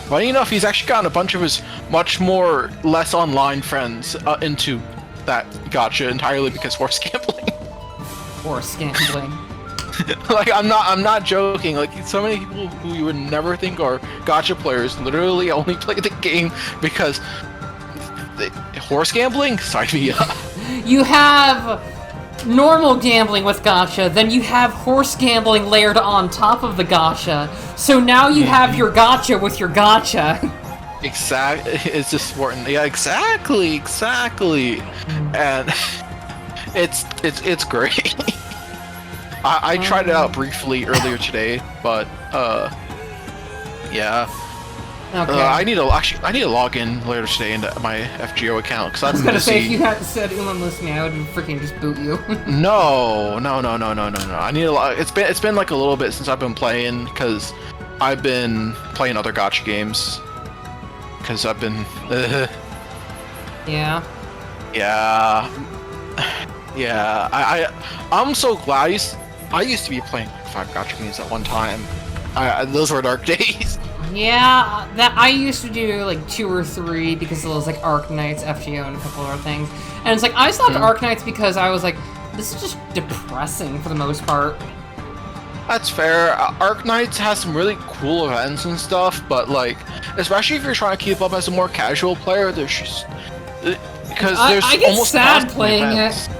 funny enough, he's actually gotten a bunch of his much more less online friends into that gacha entirely because horse gambling. Horse gambling. Like, I'm not joking. Like, so many people who you would never think are gacha players literally only play the game because horse gambling? Sign me up. You have normal gambling with gacha, then you have horse gambling layered on top of the gacha. So now you have your gacha with your gacha. Exactly. It's just important. Yeah, exactly. And it's great. I tried it out briefly earlier today, but yeah. Okay. I need to log in later today into my FGO account because I was gonna say, if you had said Uma Musume, I would freaking just boot you. No. I need to. It's been like a little bit since I've been playing because I've been playing other gacha games. Because I've been. Yeah. Yeah. I'm so glad. I used to be playing like 5 gacha games at one time. Those were dark days. Yeah, that I used to do like 2 or 3 because of those like Arc Knights, FGO, and a couple other things. And it's like I stopped Arc Knights because I was like, this is just depressing for the most part. That's fair. Arc Knights has some really cool events and stuff, but like, especially if you're trying to keep up as a more casual player, there's just because there's I get almost sad playing events. it.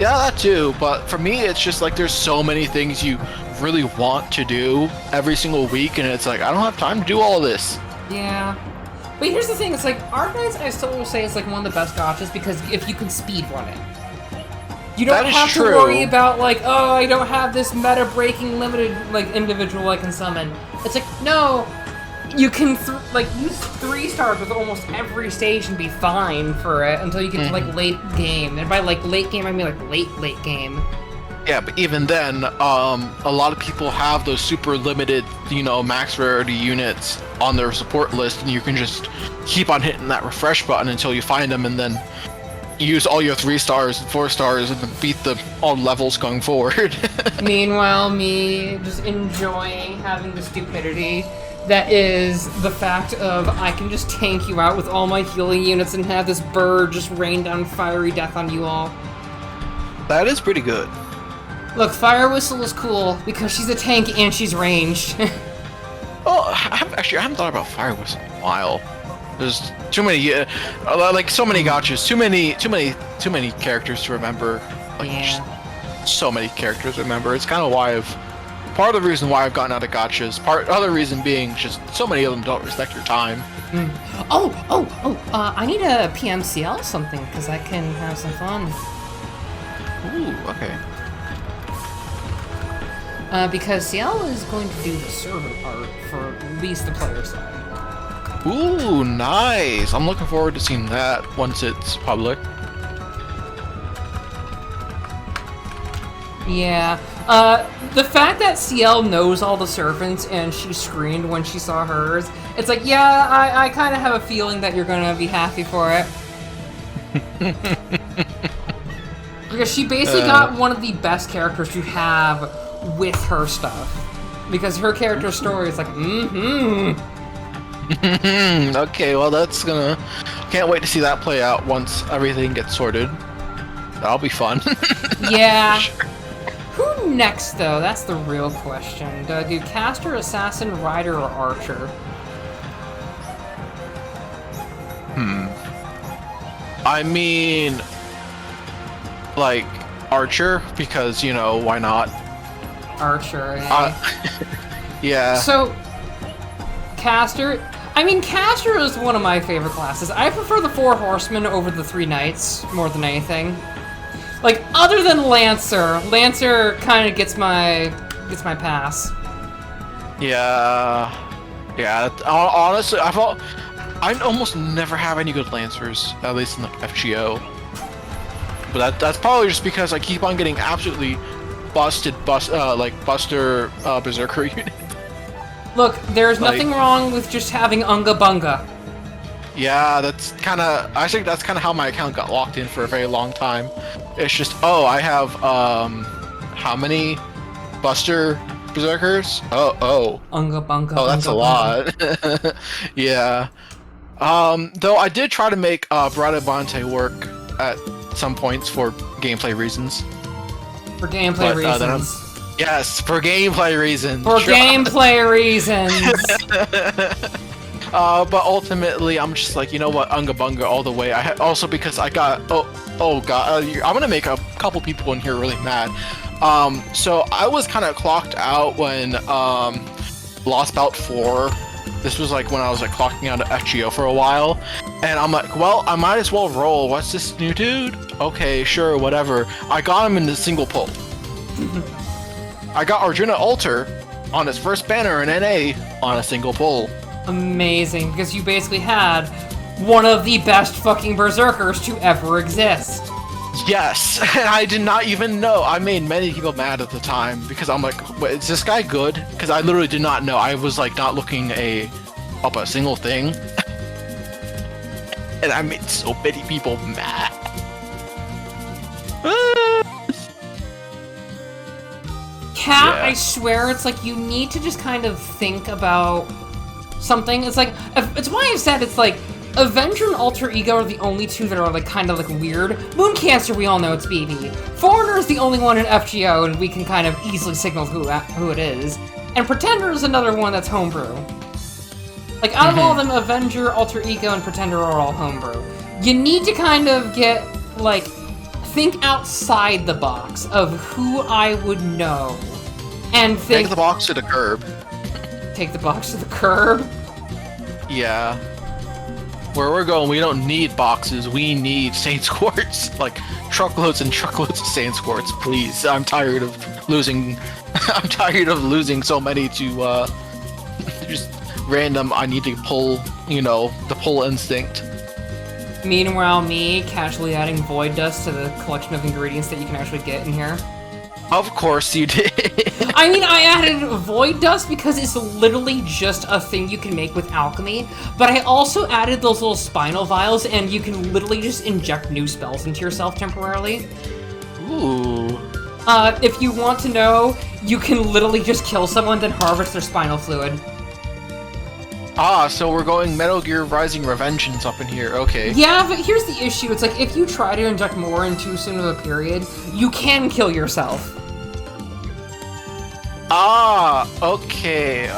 Yeah, that too. But for me, it's just like there's so many things you really want to do every single week, and it's like I don't have time to do all this. Yeah. But here's the thing, it's like Arc Knights I still will say is like one of the best gachas because if you can speedrun it. You don't have to worry about like, oh, I don't have this meta breaking limited like individual I can summon. It's like, no, you can use 3 stars with almost every stage and be fine for it until you get to like late game. And by like late game I mean like late game. Yeah, but even then, a lot of people have those super limited, max rarity units on their support list, and you can just keep on hitting that refresh button until you find them, and then use all your 3 stars and 4 stars and then beat all levels going forward. Meanwhile, me just enjoying having the stupidity that is the fact of I can just tank you out with all my healing units and have this bird just rain down fiery death on you all. That is pretty good. Look, Fire Whistle is cool because she's a tank and she's ranged. Oh, I haven't thought about Fire Whistle in a while. There's too many, like so many gachas, too many characters to remember. Like, Yeah. so many characters to remember. It's kind of why part of the reason why I've gotten out of gachas. Other reason being just so many of them don't respect your time. I need a PMCL something because I can have some fun. Ooh, okay. Because CL is going to do the server part for at least the player side. Ooh, nice! I'm looking forward to seeing that once it's public. Yeah. The fact that CL knows all the servants and she screamed when she saw hers, it's like, yeah, I kind of have a feeling that you're going to be happy for it. Because she basically got one of the best characters to have with her stuff. Because her character story is like, Okay, well can't wait to see that play out once everything gets sorted. That'll be fun. Yeah. Sure. Who next, though? That's the real question. Do I do caster, assassin, rider, or archer? I mean, like, archer, because, you know, why not? Archer, yeah. So, caster... I mean, caster is one of my favorite classes. I prefer the 4 horsemen over the 3 knights, more than anything. Like, other than Lancer. Lancer kind of gets my pass. Yeah. Yeah, honestly, I almost never have any good Lancers, at least in like FGO. But that's probably just because I keep on getting absolutely buster berserker unit. Look, there's nothing wrong with just having Unga Bunga. Yeah, I think that's kind of how my account got locked in for a very long time. It's just, oh, I have how many buster berserkers? Oh. Unga Bunga. Oh, that's a lot. Yeah. Though I did try to make Bradabante work at some points for gameplay reasons. For gameplay reasons. Yes, for gameplay reasons. For gameplay reasons. But ultimately, I'm just like, you know what, Unga Bunga all the way. Also because I got, oh god, I'm gonna make a couple people in here really mad. So I was kind of clocked out when Lost Bout 4. This was like when I was like clocking out of FGO for a while, and I'm like, well, I might as well roll. What's this new dude? Okay, sure, whatever. I got him in the single pull. I got Arjuna Alter on his first banner in NA on a single pull. Amazing, because you basically had one of the best fucking berserkers to ever exist. Yes, and I did not even know. I made many people mad at the time because I'm like, wait, is this guy good? Because I literally did not know. I was like not looking up a single thing. And I made so many people mad. Cat, Yeah. I swear, it's like you need to just kind of think about something. It's like, it's why I've said it's like, Avenger and Alter Ego are the only two that are like kind of like weird. Moon Cancer, we all know it's BB. Foreigner is the only one in FGO, and we can kind of easily signal who it is. And Pretender is another one that's homebrew. Like, out of all of them, Avenger, Alter Ego, and Pretender are all homebrew. You need to kind of get, like, think outside the box of who I would know. And think... Take the box to the curb. Take the box to the curb? Yeah. Where we're going, we don't need boxes, we need Saints Quartz. Like, truckloads and truckloads of Saints Quartz, please. I'm tired of losing... I'm tired of losing so many to, just random, I need to pull, you know, the pull instinct. Meanwhile, me casually adding void dust to the collection of ingredients that you can actually get in here. Of course you did. I mean, I added void dust because it's literally just a thing you can make with alchemy, but I also added those little spinal vials, and you can literally just inject new spells into yourself temporarily. Ooh. If you want to know, you can literally just kill someone, then harvest their spinal fluid. Ah, so we're going Metal Gear Rising Revengeance up in here, okay. Yeah, but here's the issue. It's like, if you try to inject more in too soon of a period, you can kill yourself. Ah, okay.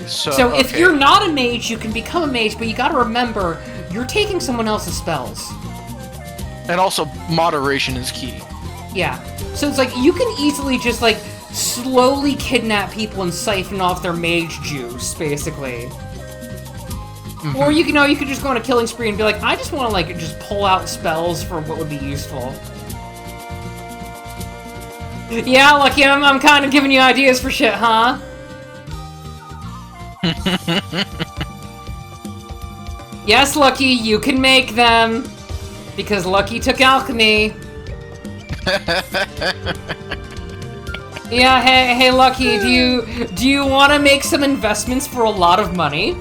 So if you're not a mage, you can become a mage, but you gotta remember, you're taking someone else's spells. And also, moderation is key. Yeah. So it's like, you can easily just, like, slowly kidnap people and siphon off their mage juice, basically. Or you could just go on a killing spree and be like, I just want to, like, just pull out spells for what would be useful. Yeah, Lucky, I'm kind of giving you ideas for shit, huh? Yes, Lucky, you can make them. Because Lucky took alchemy. Yeah, hey, Lucky, do you want to make some investments for a lot of money?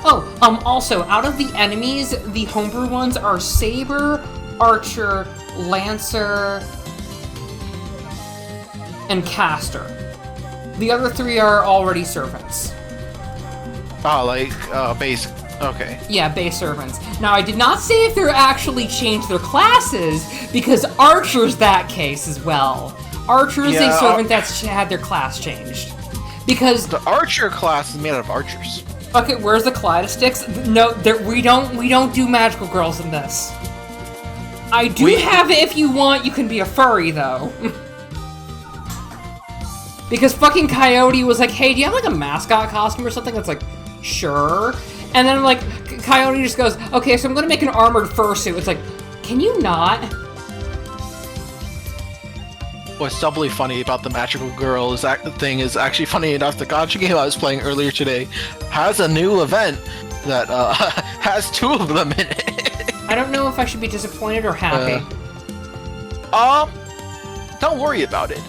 Oh, also, out of the enemies, the homebrew ones are Saber, Archer, Lancer, and Caster. The other three are already servants. Ah, like, base Okay. Yeah, base servants. Now, I did not say if they're actually changed their classes, because Archer's that case as well. Archer is a servant that's had their class changed. Because... The Archer class is made out of archers. Okay, where's the Kaleidosticks? No, we don't do magical girls in this. I do have it if you want, you can be a furry, though. Because fucking Coyote was like, hey, do you have, like, a mascot costume or something? It's like, sure. And then, like, Coyote just goes, okay, so I'm gonna make an armored fursuit. It's like, can you not? What's doubly funny about the magical girl is that the thing is actually funny enough. The gacha game I was playing earlier today has a new event that has 2 of them in it. I don't know if I should be disappointed or happy. Don't worry about it.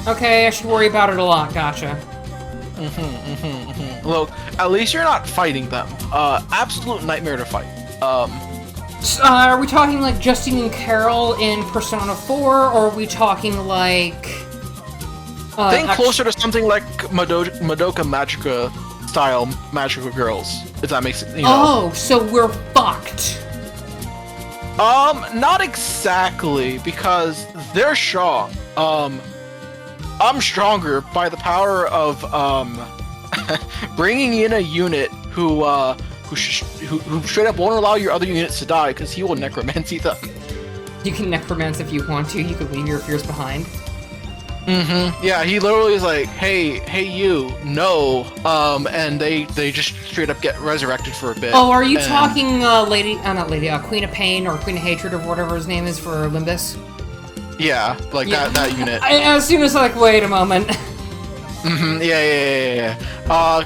Okay, I should worry about it a lot. Gotcha. Look, at least you're not fighting them. Absolute nightmare to fight. Are we talking like Justine and Carol in Persona 4, or are we talking like... think closer to something like Madoka Magica style magical girls, if that makes it, you know. Oh, so we're fucked. Not exactly, because they're strong. I'm stronger by the power of, bringing in a unit who straight up won't allow your other units to die, because he will necromancy them. You can necromance if you want to. You can leave your fears behind. Yeah, he literally is like, hey you, no. And they just straight up get resurrected for a bit. Oh, are you talking, not Lady, Queen of Pain or Queen of Hatred or whatever his name is for Limbus? Yeah, like that unit. As soon as like, wait a moment. Yeah.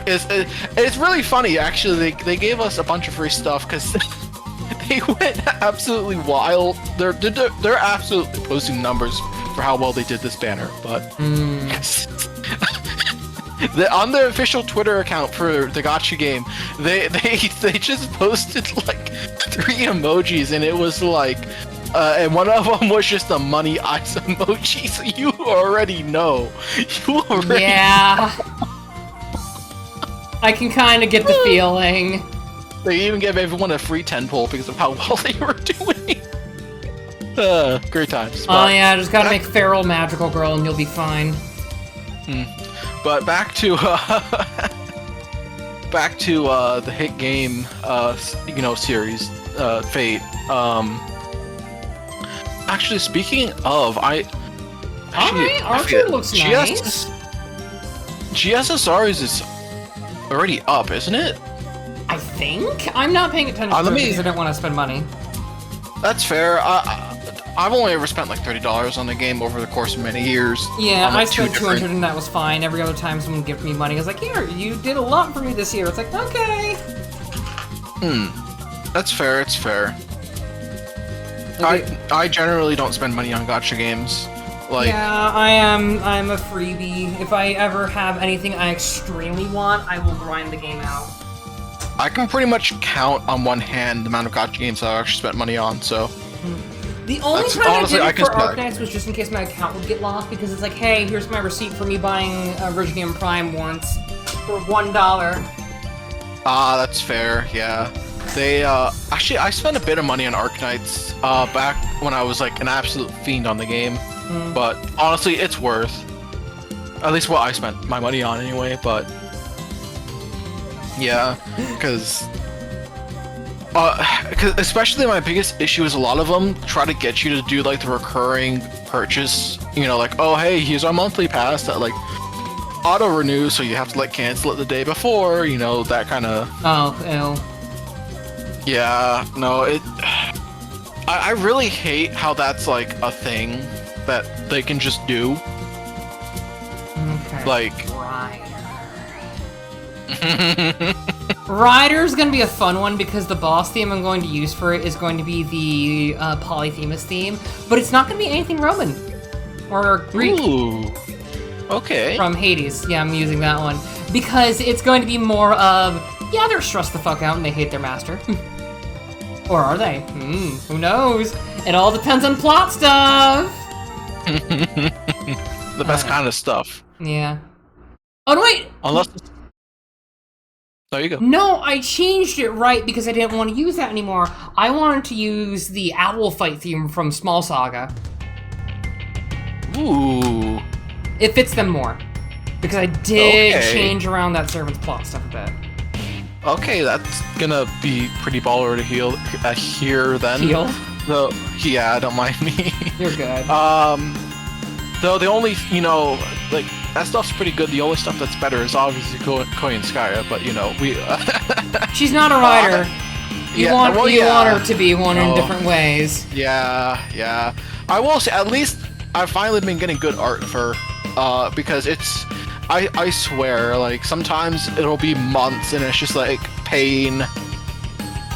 It's really funny, actually. They gave us a bunch of free stuff because they went absolutely wild. They're absolutely posting numbers for how well they did this banner, but on the official Twitter account for the gacha game, they just posted like 3 emojis, and it was like. And one of them was just a money eyes emoji, so you already know. Yeah. I can kind of get the feeling. They even gave everyone a free 10 pull because of how well they were doing. Great times. Oh yeah, just gotta make feral magical girl and you'll be fine. But back to the hit game, series, Fate. Actually, speaking of, Archer looks nice. GSSRs is already up, isn't it? I think? I'm not paying attention to it because I don't want to spend money. That's fair. I've only ever spent like $30 on the game over the course of many years. Yeah, I spent 200 and that was fine. Every other time someone gave me money, I was like, here, you did a lot for me this year. It's like, okay. That's fair, it's fair. I generally don't spend money on gacha games. Like, yeah, I'm a freebie. If I ever have anything I extremely want, I will grind the game out. I can pretty much count on one hand the amount of gacha games I actually spent money on, so... The only time honestly, I did it for Arknights was just in case my account would get lost, because it's like, hey, here's my receipt for me buying Virginium Prime once for $1. Ah, that's fair, yeah. They, actually, I spent a bit of money on Arknights, back when I was, like, an absolute fiend on the game. But, honestly, it's worth. At least what I spent my money on, anyway, but... Yeah, because especially my biggest issue is a lot of them try to get you to do, like, the recurring purchase. You know, like, oh, hey, here's our monthly pass that, like, auto-renew, so you have to, like, cancel it the day before, you know, that kind of... Oh, ew. Yeah, no, I really hate how that's, like, a thing that they can just do. Okay. Like... Rider's gonna be a fun one because the boss theme I'm going to use for it is going to be the Polyphemus theme, but it's not gonna be anything Roman or Greek. Ooh. Okay. From Hades. Yeah, I'm using that one. Because it's going to be more of, yeah, they're stressed the fuck out and they hate their master. Or are they? Who knows? It all depends on plot stuff! The best kind of stuff. Yeah. Oh, no, wait! Unless... There you go. No, I changed it right because I didn't want to use that anymore. I wanted to use the owl fight theme from Small Saga. Ooh. It fits them more. Because I did Okay. change around that servant's plot stuff a bit. Okay, that's gonna be pretty baller to hear then. Heal? Though, yeah, don't mind me. You're good. Though the only, like, that stuff's pretty good. The only stuff that's better is obviously Koei and Skya, but, we... She's not a writer. You want her to be one in Oh. different ways. Yeah. I will say, at least I've finally been getting good art for, because it's... I swear, like, sometimes it'll be months and it's just, like, pain.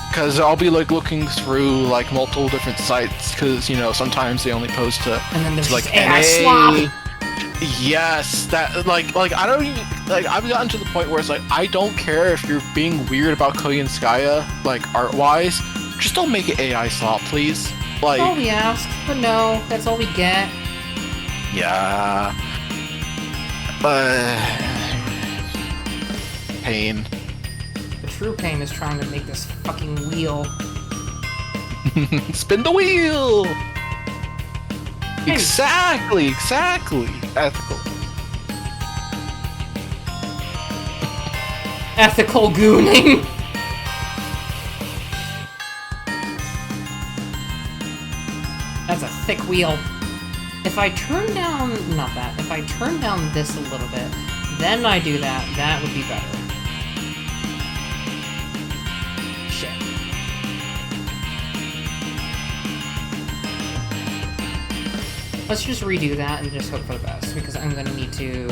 Because I'll be, like, looking through, like, multiple different sites, because, sometimes they only post to... And then there's like, just AI slop. Yes, that, like, I don't even... Like, I've gotten to the point where it's like, I don't care if you're being weird about Koei and Skya, like, art-wise, just don't make it AI slop, please. Like... That's all we ask, but no, that's all we get. Yeah... pain. The true pain is trying to make this fucking wheel. Spin the wheel! Hey. Exactly! Ethical. Ethical gooning! That's a thick wheel. If I turn down... Not that. If I turn down this a little bit, then I do that, that would be better. Shit. Let's just redo that and just hope for the best, because I'm gonna need to...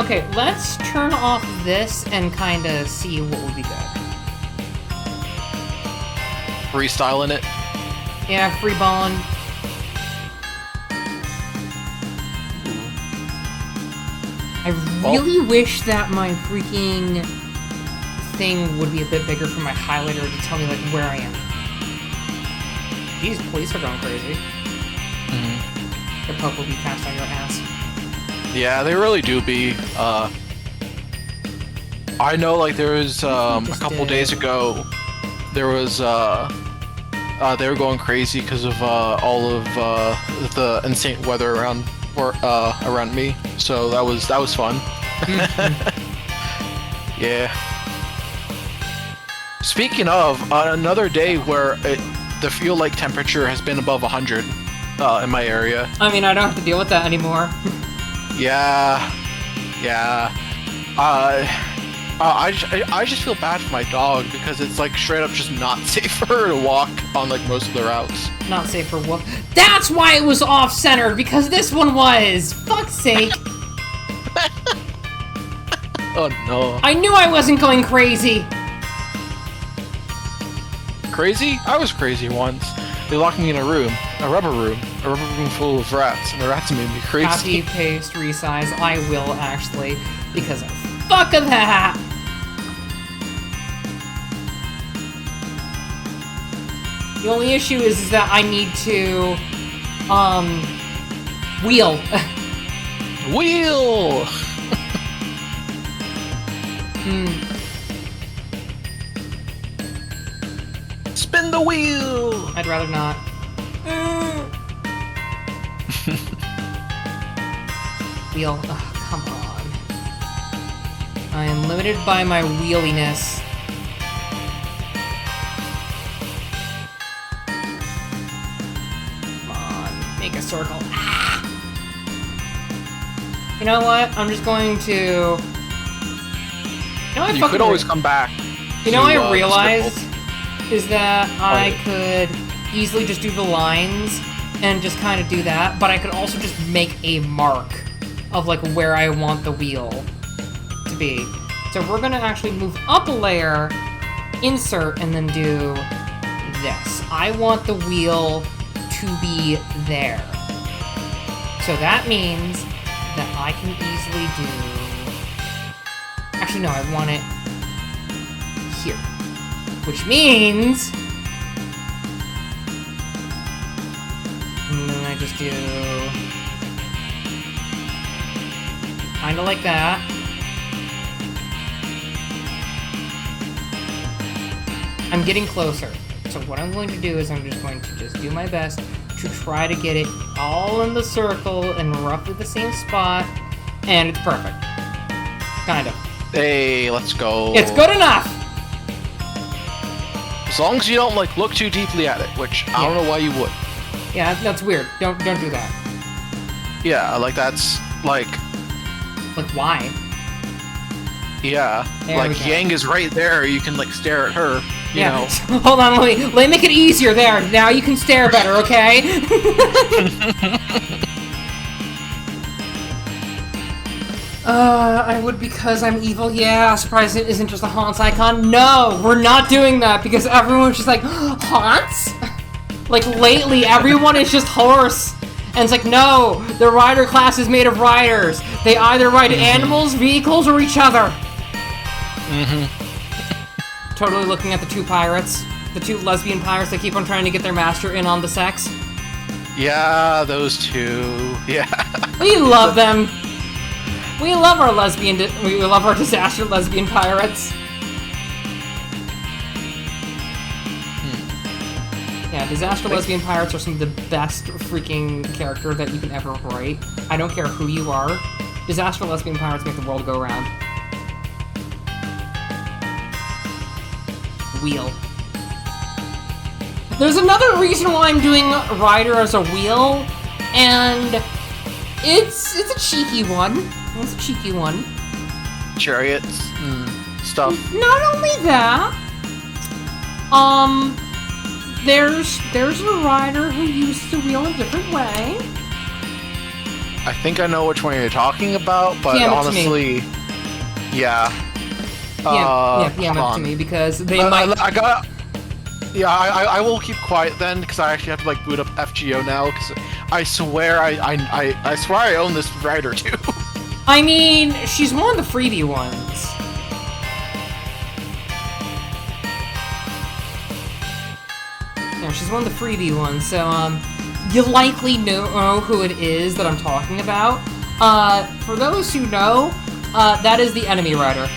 Okay, let's turn off this and kinda see what would be good. Freestyling it. Yeah, free balling. I really wish that my freaking thing would be a bit bigger for my highlighter to tell me, like, where I am. These police are going crazy. Mm-hmm. The Pope will be cast on your ass. Yeah, they really do be. I know, like, there was, a couple days ago, there was, they were going crazy because of, all of, the insane weather around me, so that was fun. Yeah. Speaking of, another day where the feel-like temperature has been above 100 in my area. I mean, I don't have to deal with that anymore. Yeah. I just feel bad for my dog because it's like straight up just not safe for her to walk on like most of the routes. Not safe for what? That's why it was off-center, because this one was! Fuck's sake! Oh no. I knew I wasn't going crazy! Crazy? I was crazy once. They locked me in a rubber room full of rats, and the rats made me crazy. Copy, paste, resize. I will, actually, because of fuck of that! The only issue is that I need to, wheel. Wheel! Spin the wheel! I'd rather not. Wheel. Oh, come on. I am limited by my wheeliness. Come on, make a circle. Ah! You know what? I'm just going to... You could always come back. You know what I to, realized? Scribble. Is that I could easily just do the lines and just kind of do that, but I could also just make a mark of like where I want the wheel to be. So we're gonna actually move up a layer, insert, and then do this. I want the wheel to be there. So that means that I can easily do... Actually, no, I want it here. Which means... And then I just do... Kinda like that. I'm getting closer. So what I'm going to do is I'm just going to just do my best to try to get it all in the circle in roughly the same spot, and it's perfect. Kind of. Hey, let's go. It's good enough! As long as you don't, like, look too deeply at it, which I don't know why you would. Yeah, that's weird. Don't do that. Yeah, like, that's, like... Like, why? Yeah. There like, Yang is right there. You can, like, stare at her, you know. Hold on, let me make it easier there. Now you can stare better, okay? I would because I'm evil. Yeah, surprised it isn't just a Haunts icon. No, we're not doing that because everyone's just like, Haunts? Like, lately, everyone is just horse. And it's like, no, the rider class is made of riders. They either ride animals, vehicles, or each other. Totally looking at the two pirates. The two lesbian pirates that keep on trying to get their master in on the sex. Yeah, those two. Yeah. We love them. We love our we love our disaster lesbian pirates. Yeah, disaster lesbian pirates are some of the best freaking character that you can ever write. I don't care who you are. Disaster lesbian pirates make the world go round. Wheel. There's another reason why I'm doing Rider as a wheel, and it's a cheeky one. It's a cheeky one. Chariots and stuff. Not only that, there's a rider who uses the wheel in a different way. I think I know which one you're talking about, but honestly, yeah. Yeah, PM it to me because they might. I will keep quiet then because I actually have to like boot up FGO now because I swear I swear I own this rider too. I mean, she's one of the freebie ones. Yeah, she's one of the freebie ones, so, you likely know who it is that I'm talking about. For those who know, that is the enemy rider.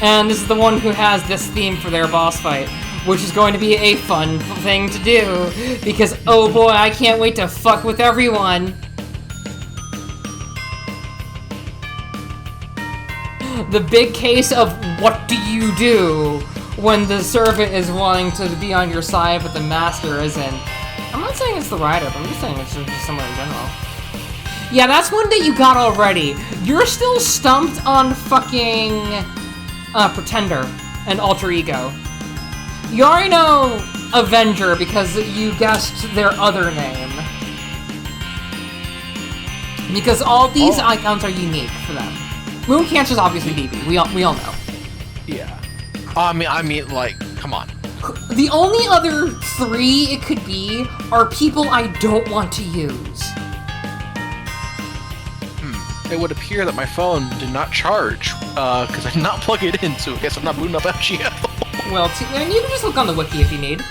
And this is the one who has this theme for their boss fight, which is going to be a fun thing to do, because, oh boy, I can't wait to fuck with everyone. The big case of what do you do when the servant is wanting to be on your side but the master isn't. I'm not saying it's the rider, but I'm just saying it's just someone in general. Yeah, that's one that you got already. You're still stumped on fucking Pretender and Alter Ego. You already know Avenger because you guessed their other name. Because all these icons are unique for them. Moon Cancer's obviously BB. We all know. Yeah. I mean, like, come on. The only other three it could be are people I don't want to use. It would appear that my phone did not charge, because I did not plug it in, so I guess I'm not booting up FGO. Well, and you can just look on the wiki if you need.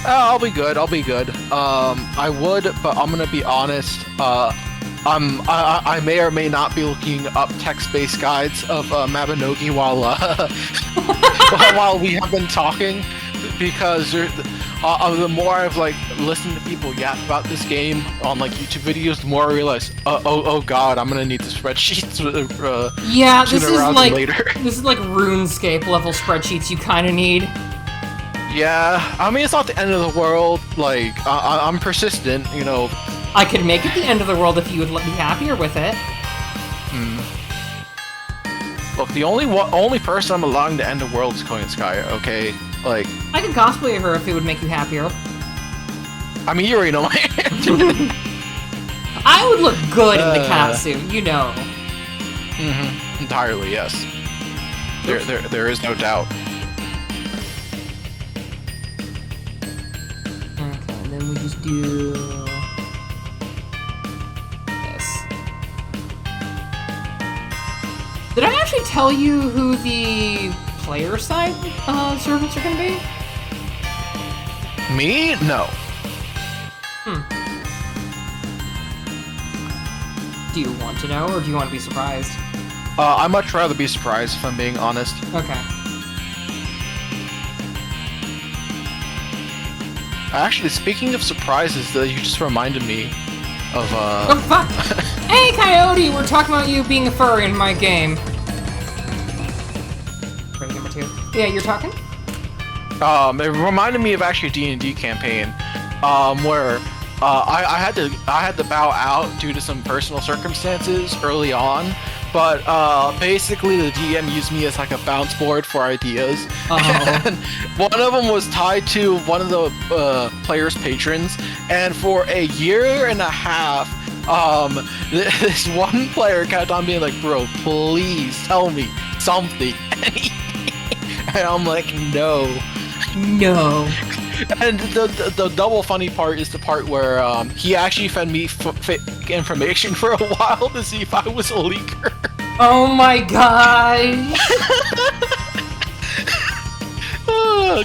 I'll be good, I would, but I'm gonna be honest, I may or may not be looking up text-based guides of Mabinogi while while we have been talking, because the more I've like listened to people yap about this game on like YouTube videos, the more I realize, oh god, I'm gonna need the spreadsheets. Yeah, this is like later. This is like RuneScape level spreadsheets you kind of need. Yeah, I mean it's not the end of the world. Like I'm persistent, you know. I could make it the end of the world if you would let me happier with it. Look, the only person I'm allowing to end the world is Koen Sky, okay? Like... I could cosplay her if it would make you happier. I mean, you already know my answer. I would look good in the cat suit, you know. Entirely, yes. There is no doubt. Okay, and then we just do... Did I actually tell you who the player side servants are gonna be? Me? No. Do you want to know, or do you want to be surprised? I'd much rather be surprised, if I'm being honest. Okay. Actually, speaking of surprises, you just reminded me of, Oh, fuck! Hey, Coyote! We're talking about you being a furry in my game. Ready, number 2. Yeah, you're talking? It reminded me of actually a D&D campaign, where I had to bow out due to some personal circumstances early on, but basically the DM used me as like a bounce board for ideas. And one of them was tied to one of the players' patrons, and for a year and a half, this one player kept on being like, "Bro, please tell me something," and I'm like, "No." No. And the double funny part is the part where he actually fed me fake information for a while to see if I was a leaker. Oh my gosh!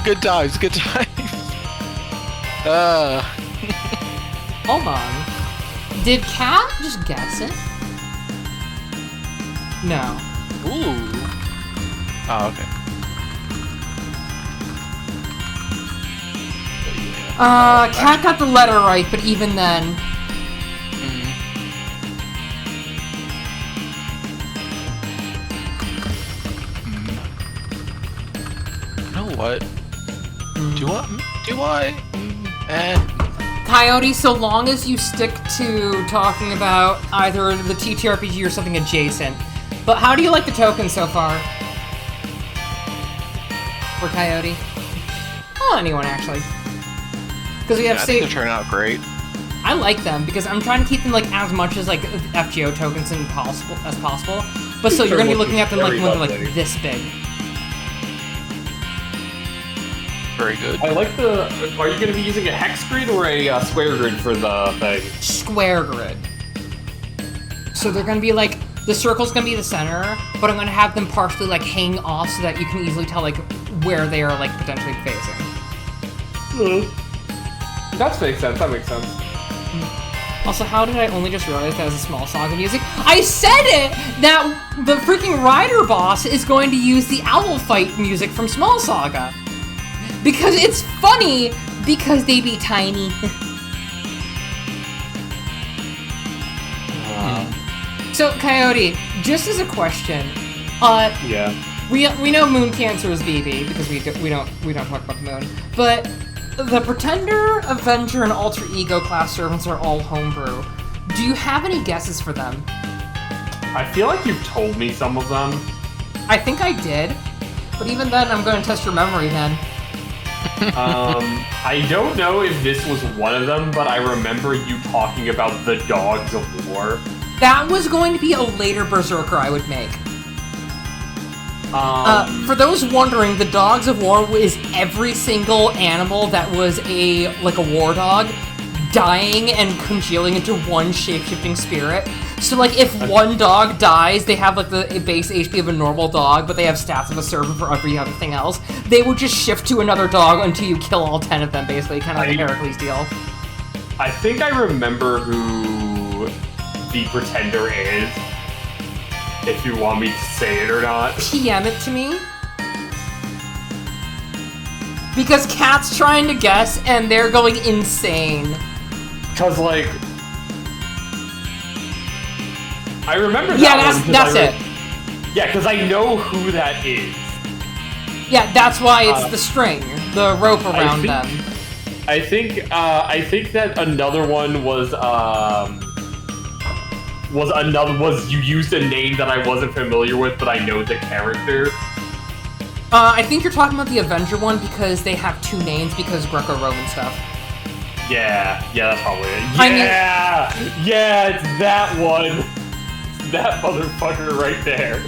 Good times, good times. Hold on. Did Cat just guess it? No. Ooh. Oh, okay. Cat got the letter right, but even then... You know what? Do I? Coyote, so long as you stick to talking about either the TTRPG or something adjacent. But how do you like the tokens so far? For Coyote? Oh, anyone, actually. Because we have I think they're turning out great. I like them because I'm trying to keep them like as much as like FGO tokens as possible. But so you're gonna be looking at them like when they're like this big. Very good. I like the. Are you gonna be using a hex grid or a square grid for the thing? Square grid. So they're gonna be like the circle's gonna be the center, but I'm gonna have them partially like hang off so that you can easily tell like where they are like potentially facing. That makes sense. That makes sense. Also, how did I only just realize that was a small saga music? I said it! That the freaking rider boss is going to use the owl fight music from Small Saga. Because it's funny, because they be tiny. So, Coyote, just as a question, yeah, we know Moon Cancer is BB because we don't talk about the moon, but the Pretender, Avenger, and Alter Ego class servants are all homebrew. Do you have any guesses for them? I feel like you've told me some of them. I think I did, but even then, I'm going to test your memory then. I don't know if this was one of them, but I remember you talking about the Dogs of War. That was going to be a later Berserker I would make. For those wondering, the Dogs of War is every single animal that was a war dog dying and congealing into one shape-shifting spirit. So, like, if one dog dies, they have, like, the base HP of a normal dog, but they have stats of a servant for every other thing else. They would just shift to another dog until you kill all 10 of them, basically, kind of like a Heracles deal. I think I remember who the Pretender is, if you want me to say it or not. PM it to me. Because Cat's trying to guess, and they're going insane. Because, like... I remember that. Yeah, that's it. Yeah, because I know who that is. Yeah, that's why it's the string, the rope around them. I think that another one was you used a name that I wasn't familiar with, but I know the character. I think you're talking about the Avenger one because they have two names because Greco-Roman stuff. Yeah, that's probably it. Yeah, it's that one. That motherfucker right there.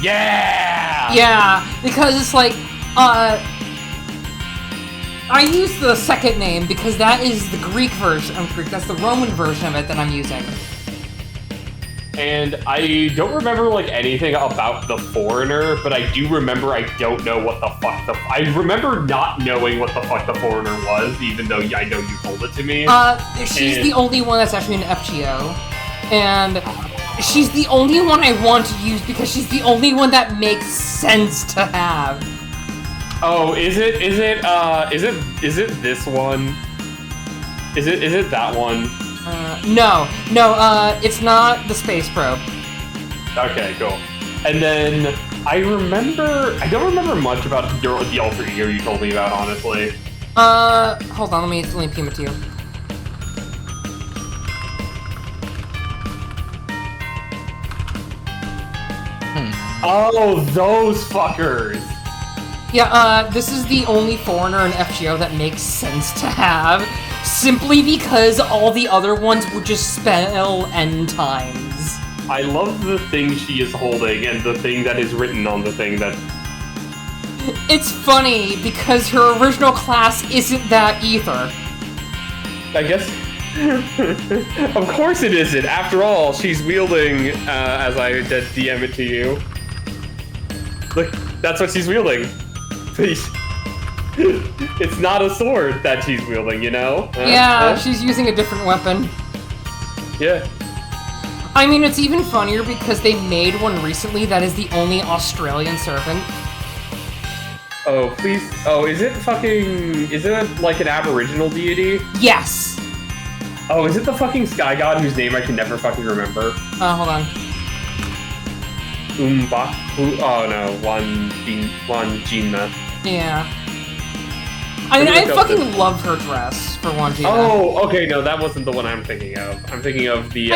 Yeah! Yeah, because it's like, I use the second name because that is the Greek version of Greek. That's the Roman version of it that I'm using. And I don't remember like anything about the foreigner, but I do remember I don't know what the fuck I remember not knowing what the fuck the foreigner was, even though I know you told it to me. She's the only one that's actually an FGO, and she's the only one I want to use because she's the only one that makes sense to have. Oh, is it this one? Is it that one? No, it's not the space probe. Okay, cool. And then I don't remember much about the alter ego you told me about, honestly. Hold on, let me beam it to you. Oh, those fuckers! Yeah, this is the only foreigner in FGO that makes sense to have, simply because all the other ones would just spell end times. I love the thing she is holding and the thing that is written on the thing that... It's funny, because her original class isn't that either. I guess... Of course it isn't! After all, she's wielding, as I DM it to you. Look, that's what she's wielding. It's not a sword that she's wielding, you know? She's using a different weapon. Yeah. I mean, it's even funnier because they made one recently that is the only Australian servant. Oh, please. Oh, is it like an aboriginal deity? Yes! Oh, is it the fucking sky god whose name I can never fucking remember? Hold on. Oh no, Wanjina. Yeah. I mean, I fucking love her dress, for Wanjina. Oh, okay, no, that wasn't the one I'm thinking of. I'm thinking of the,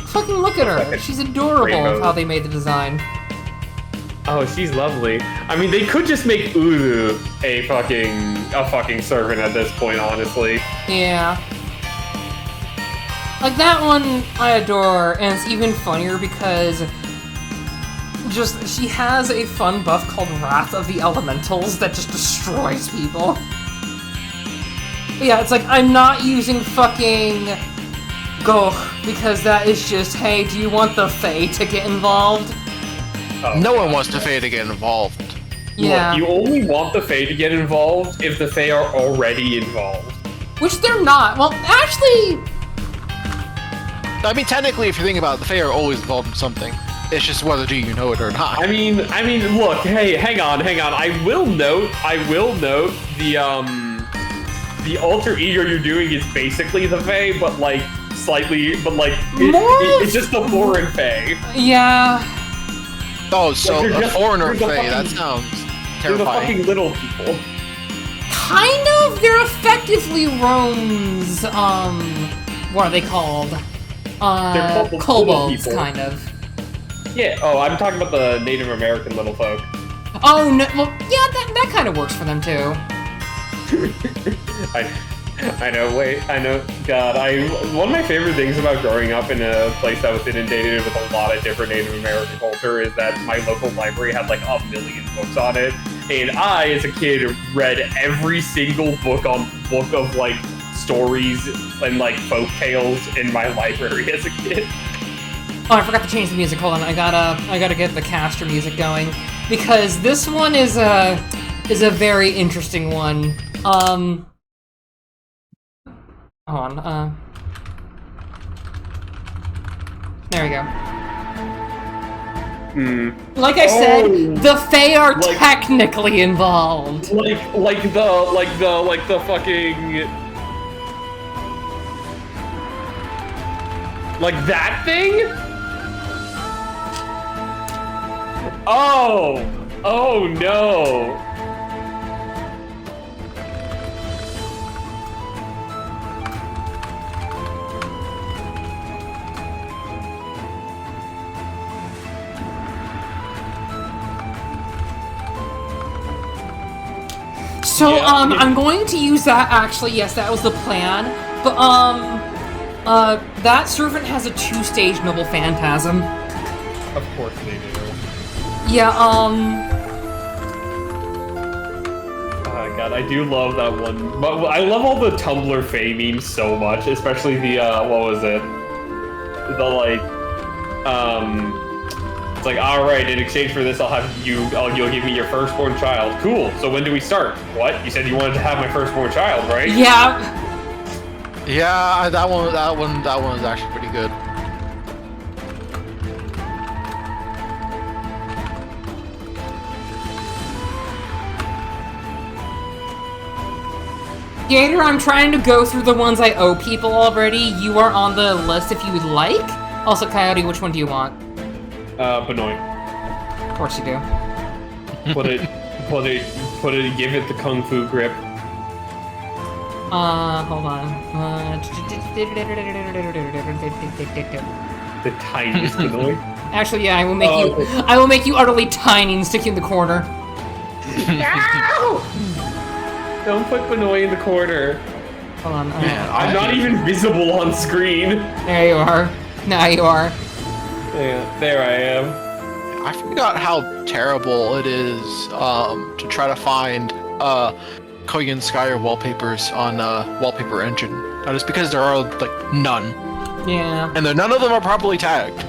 fucking look at her. She's adorable with how they made the design. Oh, she's lovely. I mean, they could just make Uru a fucking servant at this point, honestly. Yeah. Like, that one I adore, and it's even funnier because she has a fun buff called Wrath of the Elementals that just destroys people. But yeah, it's like, I'm not using fucking Goh, because that is just, hey, do you want the Fae to get involved? Oh, no one wants the Fae to get involved. Yeah. Look, you only want the Fae to get involved if the Fae are already involved. Which they're not. Well, actually... I mean, technically, if you think about it, the Fae are always involved in something. It's just whether do you know it or not. I mean, look, hey, hang on. I will note the alter ego you're doing is basically the Fae, but like it's just the foreign Fae. Yeah. Oh, so a foreigner Fae, that sounds terrifying. They're the fucking little people. Kind of. They're effectively Rome's, what are they called? They're called the kobolds, kind of. Yeah, oh, I'm talking about the Native American little folk. Oh, no, well, yeah, that kind of works for them, too. I know, God, one of my favorite things about growing up in a place that was inundated with a lot of different Native American culture is that my local library had like 1 million books on it, and I, as a kid, read every single book of like stories and like folk tales in my library as a kid. Oh, I forgot to change the music. Hold on, I gotta get the caster music going because this one is a very interesting one. Hold on. There we go. Like I said, the Fae are technically involved. Like the fucking. Like that thing? Oh no. So, I'm going to use that, actually, yes, that was the plan, but, that servant has a 2-stage Noble Phantasm. Of course they do. Yeah, Oh god, I do love that one. But I love all the Tumblr Fae memes so much, especially the, what was it? The, like, It's like, all right, in exchange for this, you'll give me your firstborn child. Cool. So when do we start? What? You said you wanted to have my firstborn child, right? Yeah. Yeah, that one is actually pretty good. Gator, I'm trying to go through the ones I owe people already. You are on the list if you would like. Also, Coyote, which one do you want? Benoit. Of course you do. Put it, give it the kung fu grip. Hold on. The tiniest Benoit. Actually, yeah, I will make you utterly tiny and stick you in the corner. Ow! Don't put Benoit in the corner. Hold on. Man, I'm not even visible on screen. There you are. Now you are. Yeah, there I am. I forgot how terrible it is to try to find Korean Skyer wallpapers on Wallpaper Engine. That is because there are like none. Yeah. And none of them are properly tagged.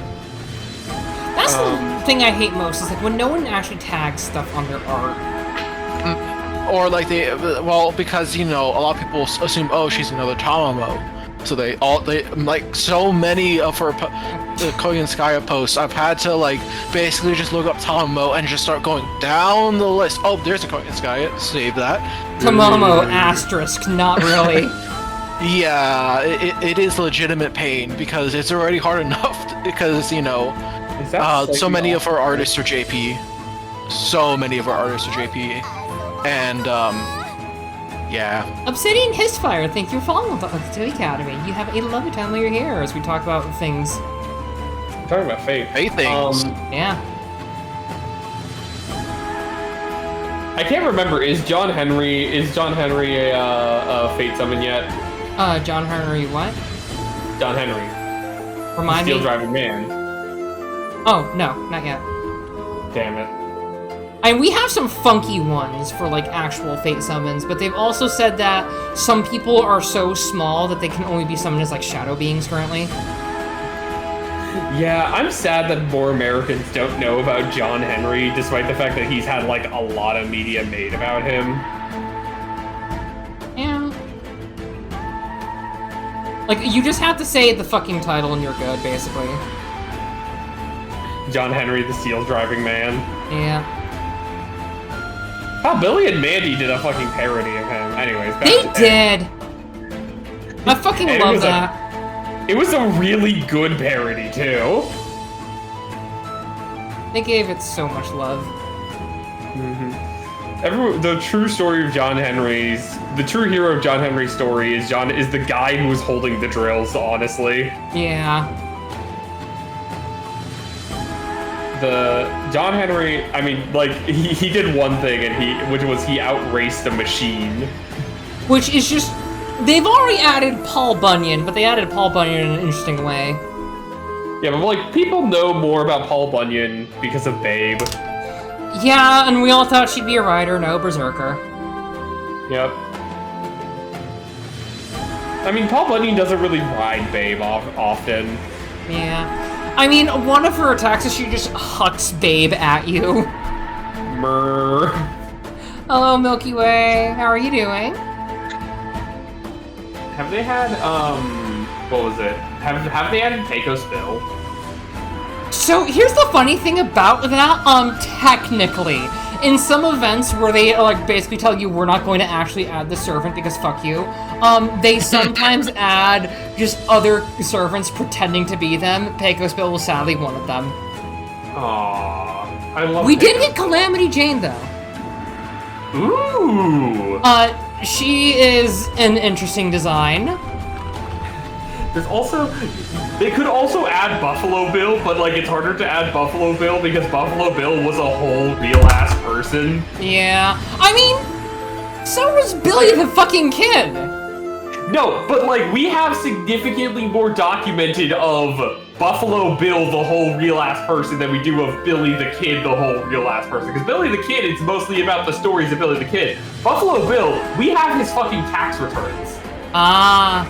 That's the thing I hate most, is like when no one actually tags stuff on their art. Or like because you know a lot of people assume, oh, she's another Tamamo, so they like so many of her the Korean Skyer posts, I've had to like basically just look up Tamamo and just start going down the list. Oh, there's a Korean Skyer, save that. Tamamo asterisk, not really. Yeah, it is legitimate pain because it's already hard enough because you know so many of our artists are JP, and yeah. Obsidian Hissfire, thank you for following the Academy. You have a lovely time while you're here as we talk about things. I'm talking about Fate. Fate things. Yeah. I can't remember. Is John Henry a Fate summon yet? John Henry what? John Henry. Remind me. Steel Driving Man. Oh, no, not yet. Damn it. And we have some funky ones for like actual Fate summons, but they've also said that some people are so small that they can only be summoned as like shadow beings currently. Yeah, I'm sad that more Americans don't know about John Henry, despite the fact that he's had like a lot of media made about him. Yeah. Like, you just have to say the fucking title and you're good, basically. John Henry, the Steel Driving Man. Yeah. Oh, Billy and Mandy did a fucking parody of him. Anyways, they did! I fucking love that. It was a really good parody, too. They gave it so much love. The true story of John Henry's... The true hero of John Henry's story is the guy who was holding the drills, honestly. Yeah. The John Henry, I mean, like, he did one thing, which was he outraced a machine. Which is just... They've already added Paul Bunyan, but they added Paul Bunyan in an interesting way. Yeah, but, like, people know more about Paul Bunyan because of Babe. Yeah, and we all thought she'd be a writer, no berserker. Yep. I mean, Paul Bunyan doesn't really ride Babe often. Yeah. I mean, one of her attacks is she just hucks Babe at you. Murr. Hello, Milky Way. How are you doing? Have they had, what was it? Have they added Keiko's Bill? So, here's the funny thing about that, technically. In some events where they, like, basically tell you we're not going to actually add the servant because fuck you, they sometimes add just other servants pretending to be them. Keiko's Bill was sadly one of them. Aww. I love We did get Calamity Jane, though. Ooh! She is an interesting design. There's also... They could also add Buffalo Bill, but, like, it's harder to add Buffalo Bill because Buffalo Bill was a whole real-ass person. Yeah. I mean, so was Billy the fucking Kid. No, but, like, we have significantly more documented of Buffalo Bill, the whole real-ass person, than we do of Billy the Kid, the whole real-ass person. Because Billy the Kid, it's mostly about the stories of Billy the Kid. Buffalo Bill, we have his fucking tax returns. Ah.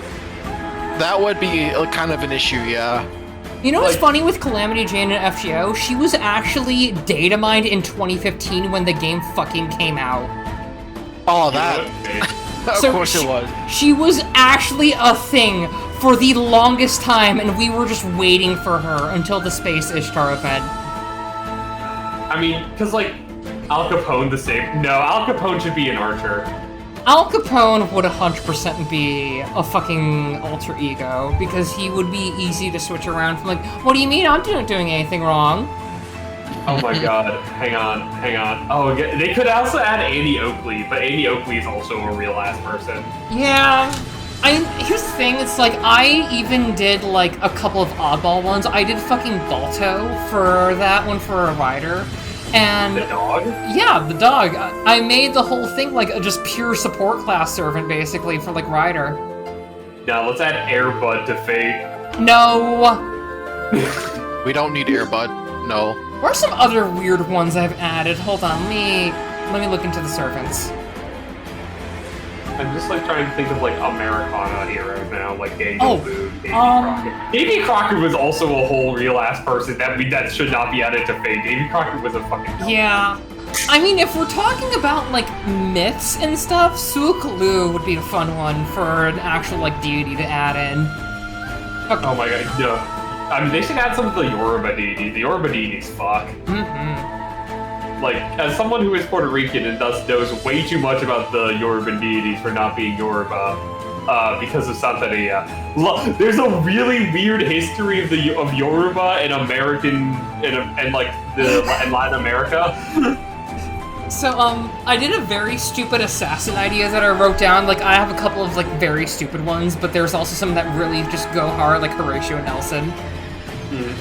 That would be kind of an issue, yeah. You know what's Like- funny with Calamity Jane and FGO? She was actually data mined in 2015 when the game fucking came out. Oh, that. Of So course it was. She was actually a thing for the longest time, and we were just waiting for her until the Space Ishtar event. I mean, because, like, Al Capone the same. No, Al Capone should be an archer. Al Capone would 100% be a fucking alter ego, because he would be easy to switch around from, like, what do you mean I'm not doing anything wrong? Oh my god, hang on. Oh, they could also add Annie Oakley, but Annie Oakley is also a real-ass person. Yeah. Here's the thing, it's like, I even did, like, a couple of oddball ones. I did fucking Balto for that one for a rider. And The dog? yeah, the dog. I made the whole thing like a just pure support class servant, basically, for like Ryder. Now let's add Airbud to Fate. No. We don't need Airbud. No. What are some other weird ones I've added? Hold on, let me look into the servants. I'm just like trying to think of like Americana heroes now, like Daniel Boone, Davy Crockett. Davy Crockett was also a whole real ass person that should not be added to Fate. Davy Crockett was a fucking Yeah. I mean, if we're talking about like myths and stuff, Suakalu would be a fun one for an actual like deity to add in. Okay. Oh my god, no. I mean, they should add some of the Yoruba deities. The Yoruba deities fuck. Like, as someone who is Puerto Rican and thus knows way too much about the Yoruban deities for not being Yoruba, because of Santeria. There's a really weird history of Yoruba and American and Latin America. So, I did a very stupid assassin idea that I wrote down. Like, I have a couple of, like, very stupid ones, but there's also some that really just go hard, like Horatio Nelson.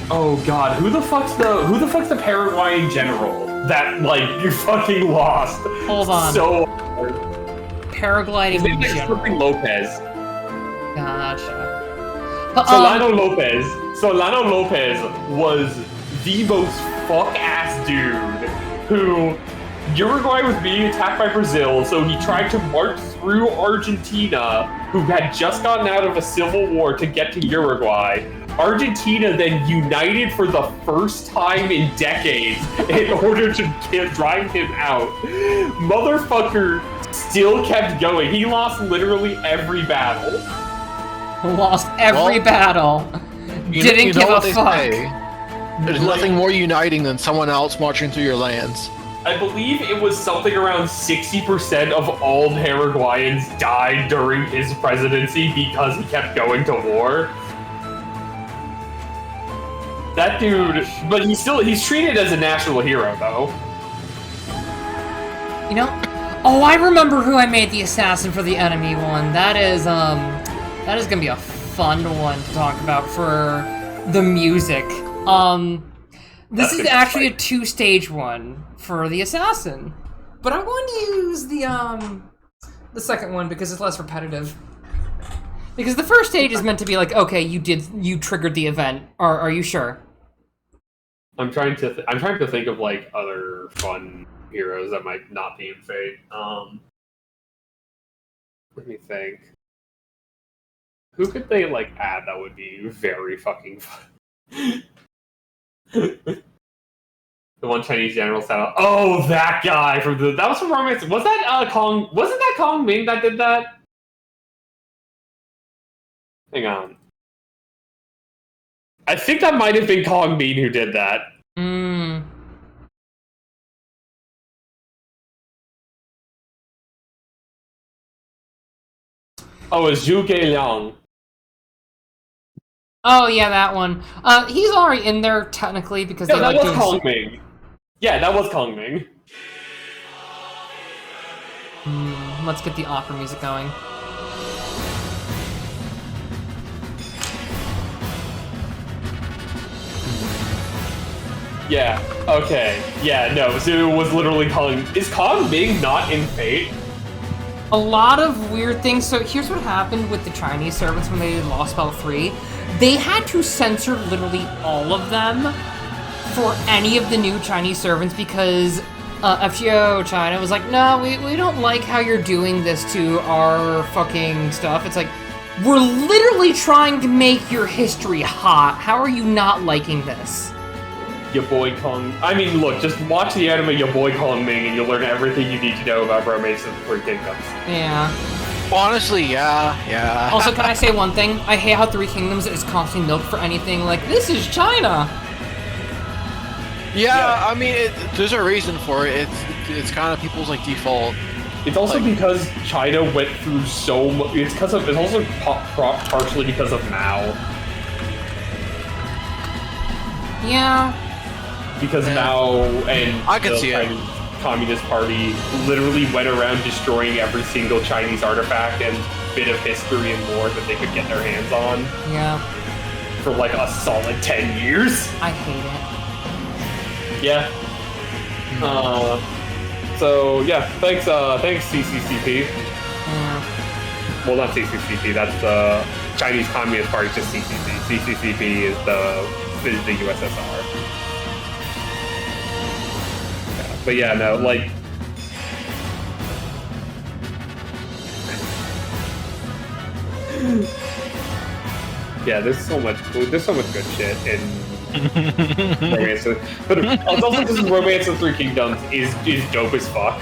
Oh god, who the fuck's the Paraguayan general that, like, you fucking lost? Hold on. So Paragliding his name's like general. something Lopez. Gotcha. Solano Lopez was the most fuck-ass dude who Uruguay was being attacked by Brazil, so he tried to march through Argentina, who had just gotten out of a civil war, to get to Uruguay. Argentina then united for the first time in decades in order to drive him out. Motherfucker still kept going. He lost literally every battle. Lost every battle. Didn't give a fuck. There's nothing more uniting than someone else marching through your lands. I believe it was something around 60% of all Paraguayans died during his presidency because he kept going to war. That dude, but he's treated as a national hero, though. You know? Oh, I remember who I made the assassin for the enemy one. That is gonna be a fun one to talk about for the music. This is actually a 2-stage one for the assassin. But I'm going to use the second one because it's less repetitive. Because the first stage is meant to be like, okay, you triggered the event. Are you sure? I'm trying to think of like other fun heroes that might not be in Fate. Let me think. Who could they like add that would be very fucking fun? The one Chinese general said, "Oh, that guy that was from Romance." Was that Kong? Wasn't that Kong Ming that did that? Hang on. I think that might have been Kong Bean who did that. Oh, it's Zhu Liang. Oh yeah, that one. He's already in there technically because No, they that like was doing. Kong Ming. Yeah, that was Kong Ming. Let's get the opera music going. Yeah, okay. Yeah, no, so it was literally Kong. Is Kong Ming not in Fate? A lot of weird things. So here's what happened with the Chinese servants when they did Lost Spell 3. They had to censor literally all of them for any of the new Chinese servants because FGO China was like, no, we don't like how you're doing this to our fucking stuff. It's like, We're literally trying to make your history hot. How are you not liking this? Your boy Kong. I mean, look, just watch the anime Your Boy Kong Ming and you'll learn everything you need to know about Romance of the Three Kingdoms. Yeah. Honestly, yeah. Also, can I say one thing? I hate how Three Kingdoms is constantly milked for anything like, this is China! Yeah, I mean, there's a reason for it. It's kind of people's like default. It's also because China went through so much. It's also partially because of Mao. Yeah. Because Mao and I can see it. Communist Party literally went around destroying every single Chinese artifact and bit of history and lore that they could get their hands on. Yeah. For like a solid 10 years. I hate it. Yeah. So yeah, thanks CCCP. Yeah. Well, not CCCP. That's the Chinese Communist Party. Just CCP. CCCP is the USSR. Yeah, but yeah, no, like. Yeah, there's so much good shit in Romance of, but also because Romance of Three Kingdoms is dope as fuck.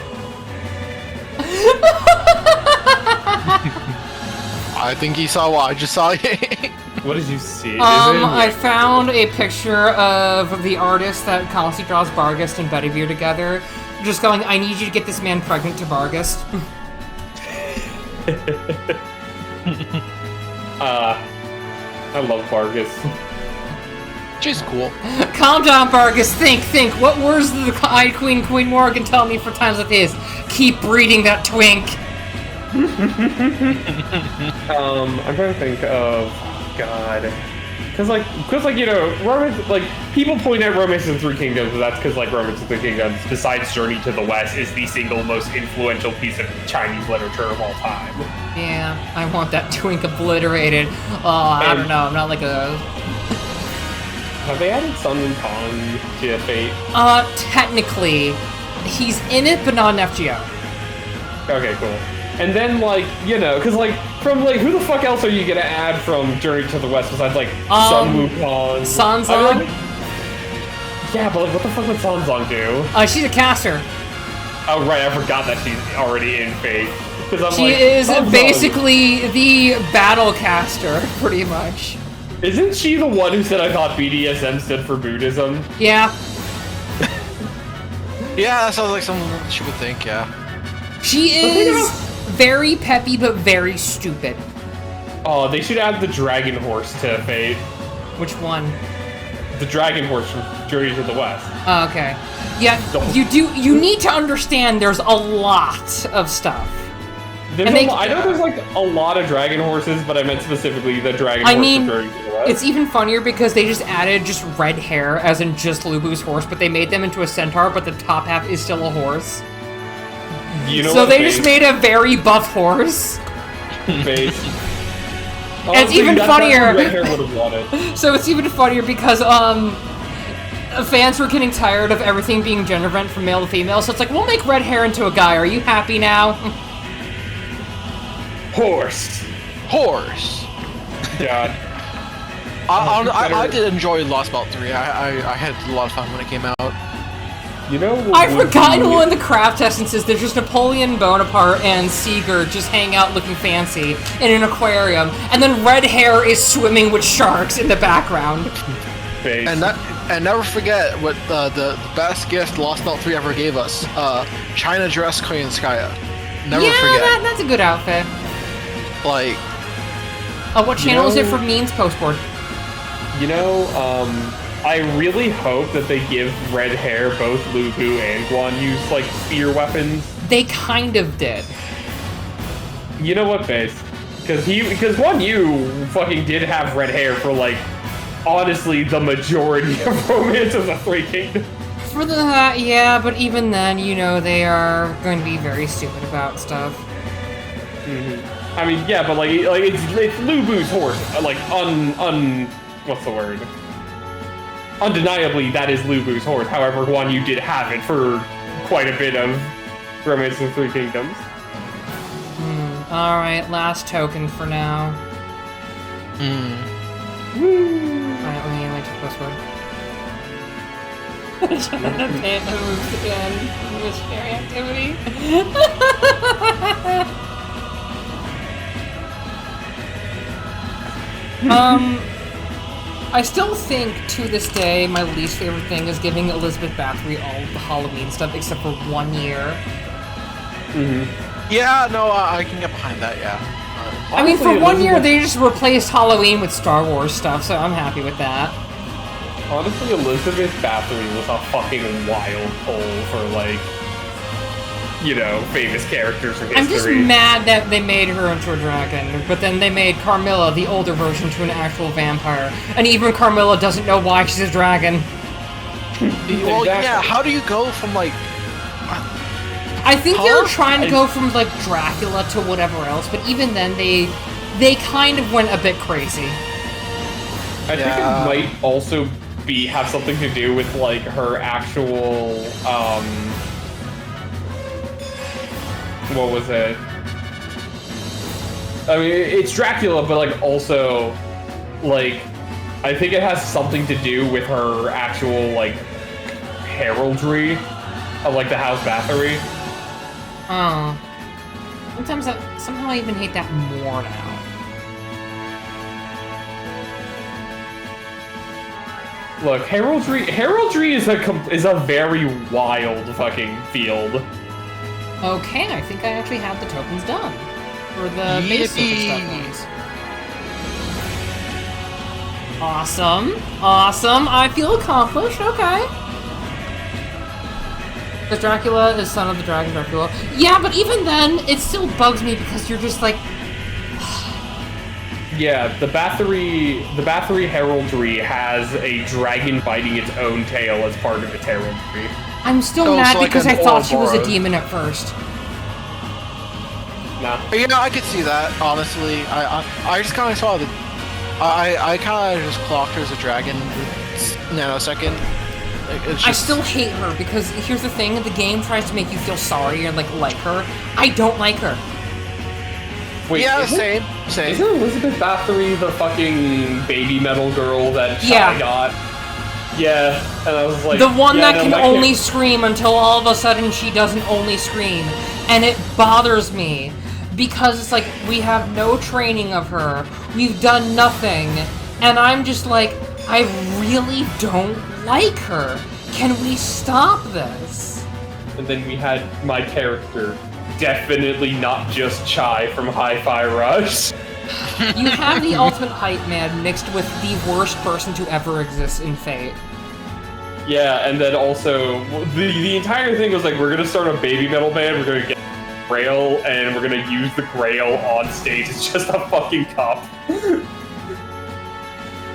I think he saw what I just saw. What did you see? I found a picture of the artist that constantly draws Barghest and Bedivere together, just going, I need you to get this man pregnant to Barghest. I love Vargas. She's cool. Calm down, Barghest. Think. What words did the Eye Queen Morgan tell me for times like this? Keep breeding that twink. I'm trying to think of God. Cause you know, Romance, like, people point at Romance of the Three Kingdoms, but that's because, like, Romance of the Three Kingdoms, besides Journey to the West, is the single most influential piece of Chinese literature of all time. Yeah, I want that twink obliterated. I don't know, I'm not like a... Have they added Sun Wukong to Fate? Technically, he's in it, but not an FGO. Okay, cool. And then, like, you know, because, like, from, like, who the fuck else are you gonna add from Journey to the West besides, like, Sun Wukong? Sanzong? Yeah, but, like, what the fuck would Sanzong do? She's a caster. Oh, right, I forgot that she's already in Fate. She is basically the battle caster, pretty much. Isn't she the one who said I thought BDSM stood for Buddhism? Yeah. Yeah, that sounds like someone she would think, yeah. She is very peppy, but very stupid. Oh, they should add the Dragon Horse to Fate. Which one? The Dragon Horse from Journey to the West. Oh, okay. Yeah, you need to understand there's a lot of stuff. I know there's like a lot of dragon horses, but I meant specifically the dragon horse from Journey to the West. It's even funnier because they just added just red hair, as in just Lubu's horse, but they made them into a centaur, but the top half is still a horse. You know so they just made a very buff horse. Face. And it's even funnier. Red hair would have wanted. So it's even funnier because fans were getting tired of everything being gender bent from male to female, so it's like, we'll make red hair into a guy. Are you happy now? Horse. God. I did enjoy Lost Belt 3. I had a lot of fun when it came out. You know, I've forgotten one of the craft essences. There's just Napoleon Bonaparte and Seeger just hang out looking fancy in an aquarium, and then red hair is swimming with sharks in the background. And never forget what the best gift Lost Belt 3 ever gave us. China dress Koyanskaya. Never forget. Yeah, that's a good outfit. Like... what channel is it for Means Postboard? You know, I really hope that they give red hair both Lu Bu and Guan Yu's, like, spear weapons. They kind of did. You know what, Face? Because Guan Yu fucking did have red hair for, like, honestly, the majority of Romance of the Three Kingdoms. For that, yeah, but even then, you know, they are going to be very stupid about stuff. Mm-hmm. I mean, yeah, but, like it's Lu Bu's horse. Like, what's the word? Undeniably, that is Lu Bu's horse. However, Guan Yu did have it for quite a bit of Romance of the Three Kingdoms. Alright, last token for now. Alright, let me check this one. Pant moves again. Missionary activity. I still think, to this day, my least favorite thing is giving Elizabeth Bathory all the Halloween stuff except for 1 year. Yeah, no, I can get behind that, yeah. I mean, for 1 year, they just replaced Halloween with Star Wars stuff, so I'm happy with that. Honestly, Elizabeth Bathory was a fucking wild pull for, like, you know, famous characters from history. I'm just mad that they made her into a dragon, but then they made Carmilla, the older version, to an actual vampire. And even Carmilla doesn't know why she's a dragon. Well, yeah, how do you go from, like... I think they were trying to go from, like, Dracula to whatever else, but even then, they kind of went a bit crazy. I think it might also have something to do with, like, her actual, what was it? I mean, it's Dracula, but, like, also, like, I think it has something to do with her actual, like, heraldry of, like, the House Bathory. Oh. Somehow I even hate that more now. Look, heraldry is a very wild fucking field. Okay, I think I actually have the tokens done. For the base tokens. Awesome. Awesome. I feel accomplished. Okay. The Dracula is son of the dragon Dracula. Yeah, but even then, it still bugs me because you're just like... Yeah, the Bathory heraldry has a dragon biting its own tail as part of its heraldry. I'm still mad because I thought she was a demon at first. Nah. You know, I could see that, honestly. I just kind of saw the... I kind of just clocked her as a dragon nanosecond. I still hate her because here's the thing, the game tries to make you feel sorry and like her. I don't like her. Wait, yeah, same. Isn't Elizabeth Bathory the fucking baby metal girl that Chai got? Yeah, and I was like... The one that can only scream until all of a sudden she doesn't only scream. And it bothers me. Because it's like, we have no training of her. We've done nothing. And I'm just like, I really don't like her. Can we stop this? And then we had my character. Definitely not just Chai from Hi-Fi Rush. You have the ultimate hype man mixed with the worst person to ever exist in Fate. Yeah, and then also, the entire thing was like, we're gonna start a baby metal band, we're gonna get Grail, and we're gonna use the Grail on stage. It's just a fucking cup.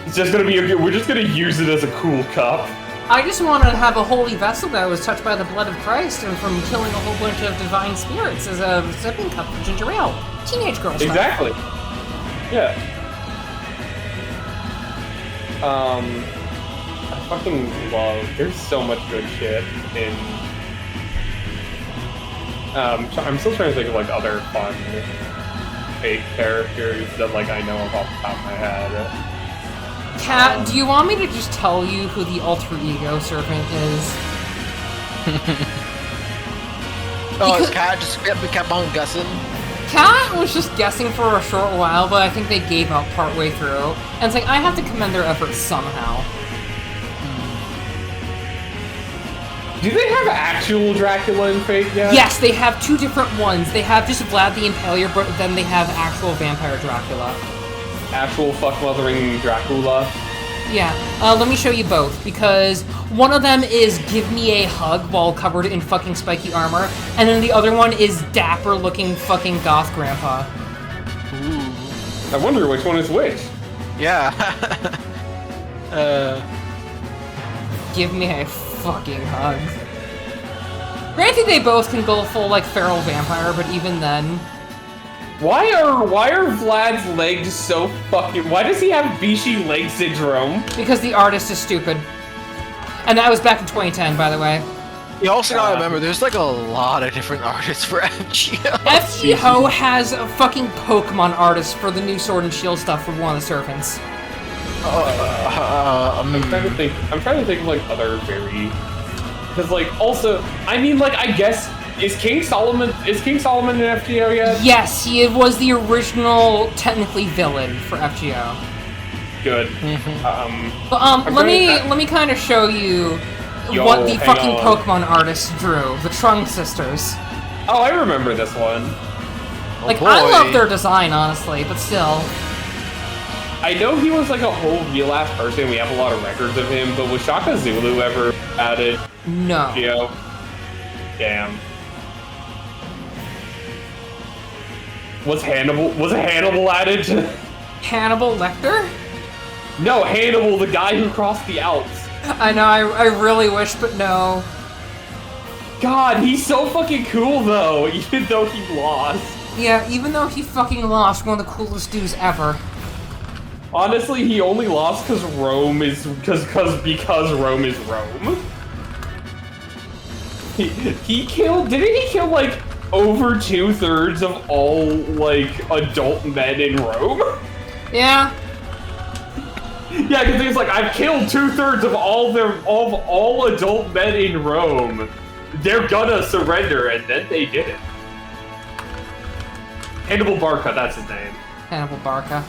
It's just gonna be, we're just gonna use it as a cool cup. I just wanted to have a holy vessel that was touched by the blood of Christ and from killing a whole bunch of divine spirits as a sipping cup for ginger ale. Teenage girl stuff. Exactly. Yeah. I fucking love, there's so much good shit in... I'm still trying to think of like other fun fake characters that like I know off the top of my head. Kat, do you want me to just tell you who the alter ego servant is? It's Kat just kept on guessing. Kat was just guessing for a short while, but I think they gave up partway through. And it's like, I have to commend their efforts somehow. Do they have actual Dracula in Fate yet? Yes, they have two different ones. They have just Vlad the Impaler, but then they have actual vampire Dracula. Actual fuck-mothering Dracula? Yeah, let me show you both, because one of them is give me a hug while covered in fucking spiky armor, and then the other one is dapper-looking fucking goth grandpa. Ooh. I wonder which one is which. Yeah. Give me a fucking hug. Granted, they both can go full, like, feral vampire, but even then... Why are Vlad's legs so fucking... Why does he have Bishi leg syndrome? Because the artist is stupid. And that was back in 2010, by the way. You also gotta remember, there's like a lot of different artists for FGO. FGO has a fucking Pokemon artist for the new Sword and Shield stuff for one of the Serpents. I'm trying to think. I'm trying to think of like other very, because like also, I mean like I guess is King Solomon in FGO yet? Yes, he was the original technically villain for FGO. Good. But let me kind of show you what the fucking Pokemon artists drew. The Trung sisters. Oh, I remember this one. Like I love their design honestly, but still. I know he was like a whole real ass person. We have a lot of records of him, but was Shaka Zulu ever added? No. FGO? Damn. Was Hannibal added to... Hannibal Lecter? No, Hannibal, the guy who crossed the Alps. I know, I really wish, but no. God, he's so fucking cool though, even though he lost. Yeah, even though he fucking lost, one of the coolest dudes ever. Honestly, he only lost because Rome is Rome is Rome. He killed. Didn't he kill like over 2/3 of all like adult men in Rome? Yeah. Yeah, because he's like, I've killed 2/3 of all adult men in Rome. They're gonna surrender, and then they did it. Hannibal Barca, that's his name. Hannibal Barca.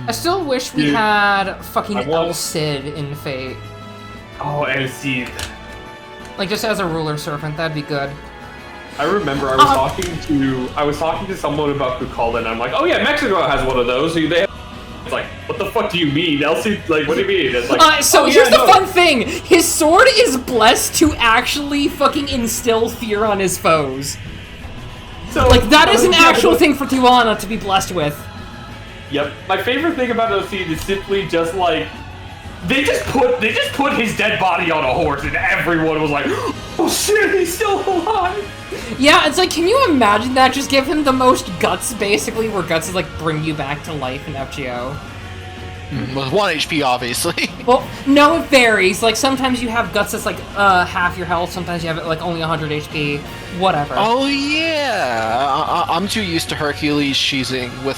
I still wish we had fucking El Cid in Fate. Oh, El Cid. Like, just as a ruler serpent, that'd be good. I remember I was talking to someone about Cucala, and I'm like, oh yeah, Mexico has one of those. So they have... It's like, what the fuck do you mean? El Cid, like, what do you mean? It's like, here's the fun thing. His sword is blessed to actually fucking instill fear on his foes. So, like, that is an actual thing for Tijuana to be blessed with. Yep. My favorite thing about El Cid is simply just like they just put his dead body on a horse and everyone was like, oh shit, he's still alive. Yeah, it's like, can you imagine that? Just give him the most guts, basically, where guts is like bring you back to life in FGO. With 1 HP, obviously. Well, no, it varies. Like, sometimes you have guts that's like half your health, sometimes you have it like only 100 HP, whatever. Oh yeah, I'm too used to Hercules cheesing with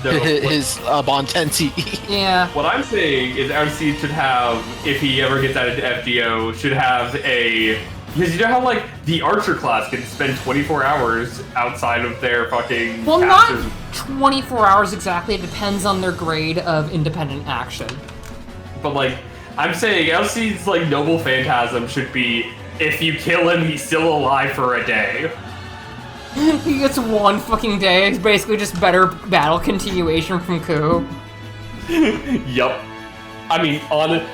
his Bontensi. Yeah. What I'm saying is RC should have, if he ever gets added to FGO, should have a... Because you know how, like, the Archer class can spend 24 hours outside of their fucking... Well, not 24 hours exactly. It depends on their grade of independent action. But, like, I'm saying LC's, like, Noble Phantasm should be, if you kill him, he's still alive for a day. He gets one fucking day. It's basically just better battle continuation from Ku. Yup. I mean, honestly,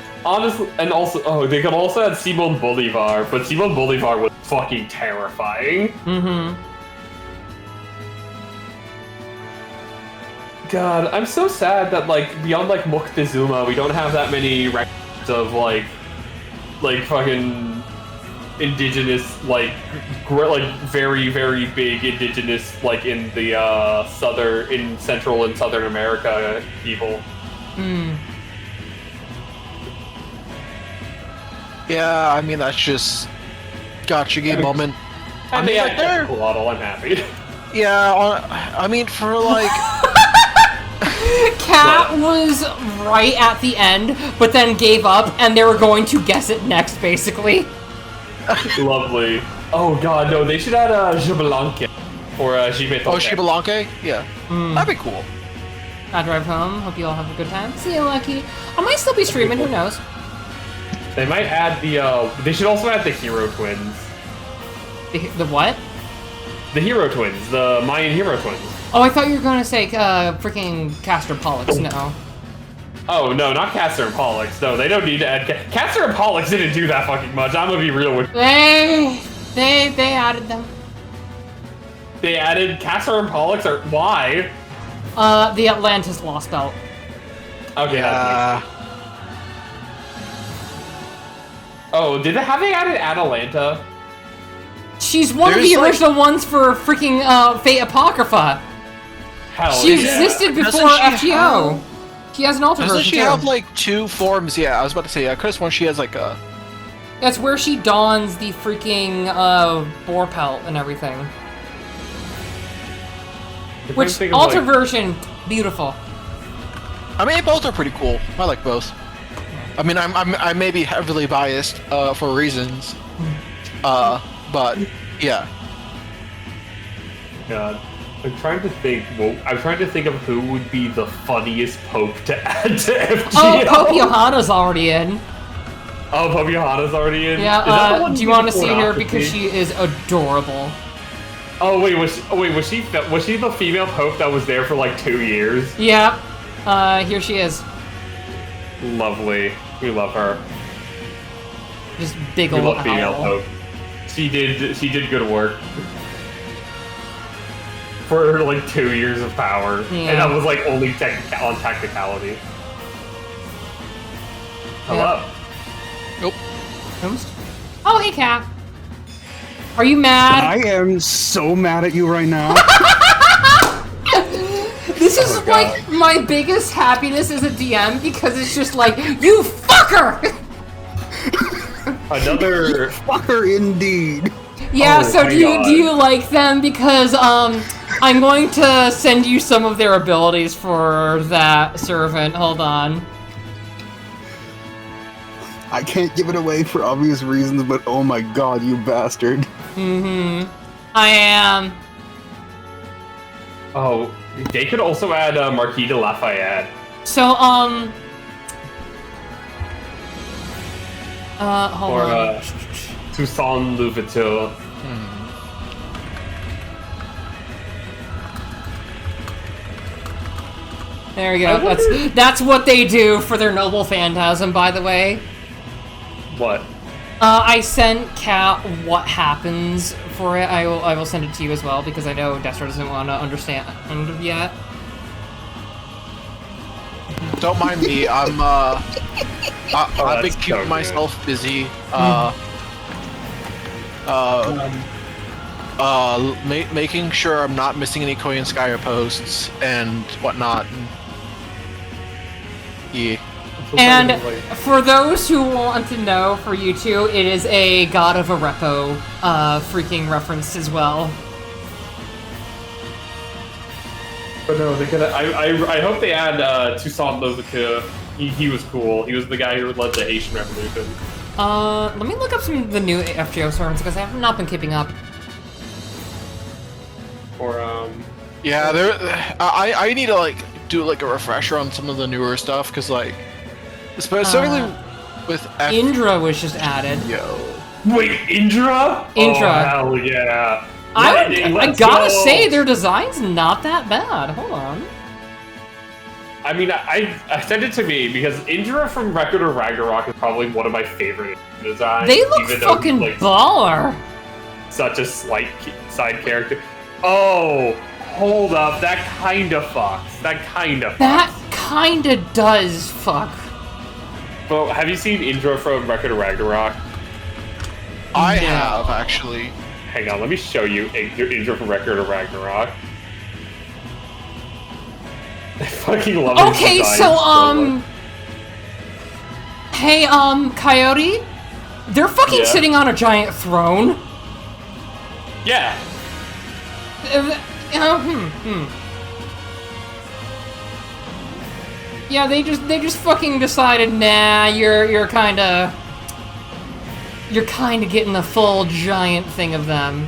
and also, oh, they could also add Simon Bolivar, but Simon Bolivar was fucking terrifying. God, I'm so sad that, like, beyond, like, Moctezuma, we don't have that many records of, like fucking indigenous, like very, very big indigenous, like, in the, in Central and Southern America people. Yeah, I mean, that's just gotcha game moment. I mean, like, I'm happy. Yeah, I mean, for like... Cat was right at the end, but then gave up, and they were going to guess it next, basically. Lovely. Oh god, no, they should add Jibalanque or Jibetonque. Oh, Jibalanque? Yeah. That'd be cool. I drive home. Hope you all have a good time. See you, Lucky. I might still be streaming, who knows? They might add the, they should also add the Hero Twins. The what? The Hero Twins, the Mayan Hero Twins. Oh, I thought you were going to say, freaking Castor Pollux, no. Oh, no, not Castor and Pollux. No, they don't need to add... Castor and Pollux didn't do that fucking much, I'm gonna be real with you. They added them. They added Castor and Pollux, or why? The Atlantis Lost Belt. Okay, that's nice. Oh, have they added Atalanta? She's one of the original ones for freaking Fate Apocrypha. Hell, she existed before FGO. She has an alter version. Doesn't she have like 2 forms? Yeah, I was about to say, I could have sworn she has like a That's where she dons the freaking boar pelt and everything. Which alter version, beautiful. I mean, both are pretty cool. I like both. I mean, I may be heavily biased for reasons, but yeah. God, I'm trying to think. Well, I'm trying to think of who would be the funniest Pope to add to FGO. Oh, Pope Johanna's already in. Oh, Pope Johanna's already in. Yeah. Do you want to see her because she is adorable? Oh wait, was she the female Pope that was there for like 2 years? Yeah. Here she is. Lovely. We love her. Just big We old love female owl. Pope. She did good work. For like 2 years of power. Yeah. And that was like only on technicality. Hello. Nope. Oh, hey, Cap. Are you mad? I am so mad at you right now. This is like my biggest happiness as a DM because it's just like, you fucker! Another Fucker indeed. Yeah, Oh so my do God. you like them? Because I'm going to send you some of their abilities for that servant. Hold on. I can't give it away for obvious reasons, but oh my god, you bastard. Mm-hmm. I am. Oh, they could also add Marquis de Lafayette. So, hold Or on. Toussaint Louverture. There we go. That's what they do for their noble phantasm, by the way. What? I sent Kat what happens for it. I will send it to you as well because I know Destro doesn't want to understand yet. Don't mind me. I've been that's keeping so myself busy. Making sure I'm not missing any Korean Skyer posts and whatnot. Yeah. And for those who want to know, for you two, it is a God of Arepo freaking reference as well. But no, they could. I hope they add Toussaint Louverture. He was cool. He was the guy who led the Haitian Revolution. Let me look up some of the new FGO sermons because I have not been keeping up. Or Yeah, I need to like do like a refresher on some of the newer stuff because like, specifically with Indra was just added. wait, Indra? Indra. Oh, hell yeah. I gotta say, their design's not that bad. Hold on. I mean, I sent it to me because Indra from Record of Ragnarok is probably one of my favorite designs. They look even though he's, fucking like, baller. such a slight side character. Oh, hold up. That kinda fucks. That kinda does fuck. Well, have you seen Indra from Record of Ragnarok? I No. have actually. Hang on, let me show you Indra from Record of Ragnarok. I fucking love his Okay, design so, much. hey, Coyote? They're fucking Yeah. sitting on a giant throne. Yeah. Yeah, they just fucking decided, nah, you're kinda getting the full giant thing of them.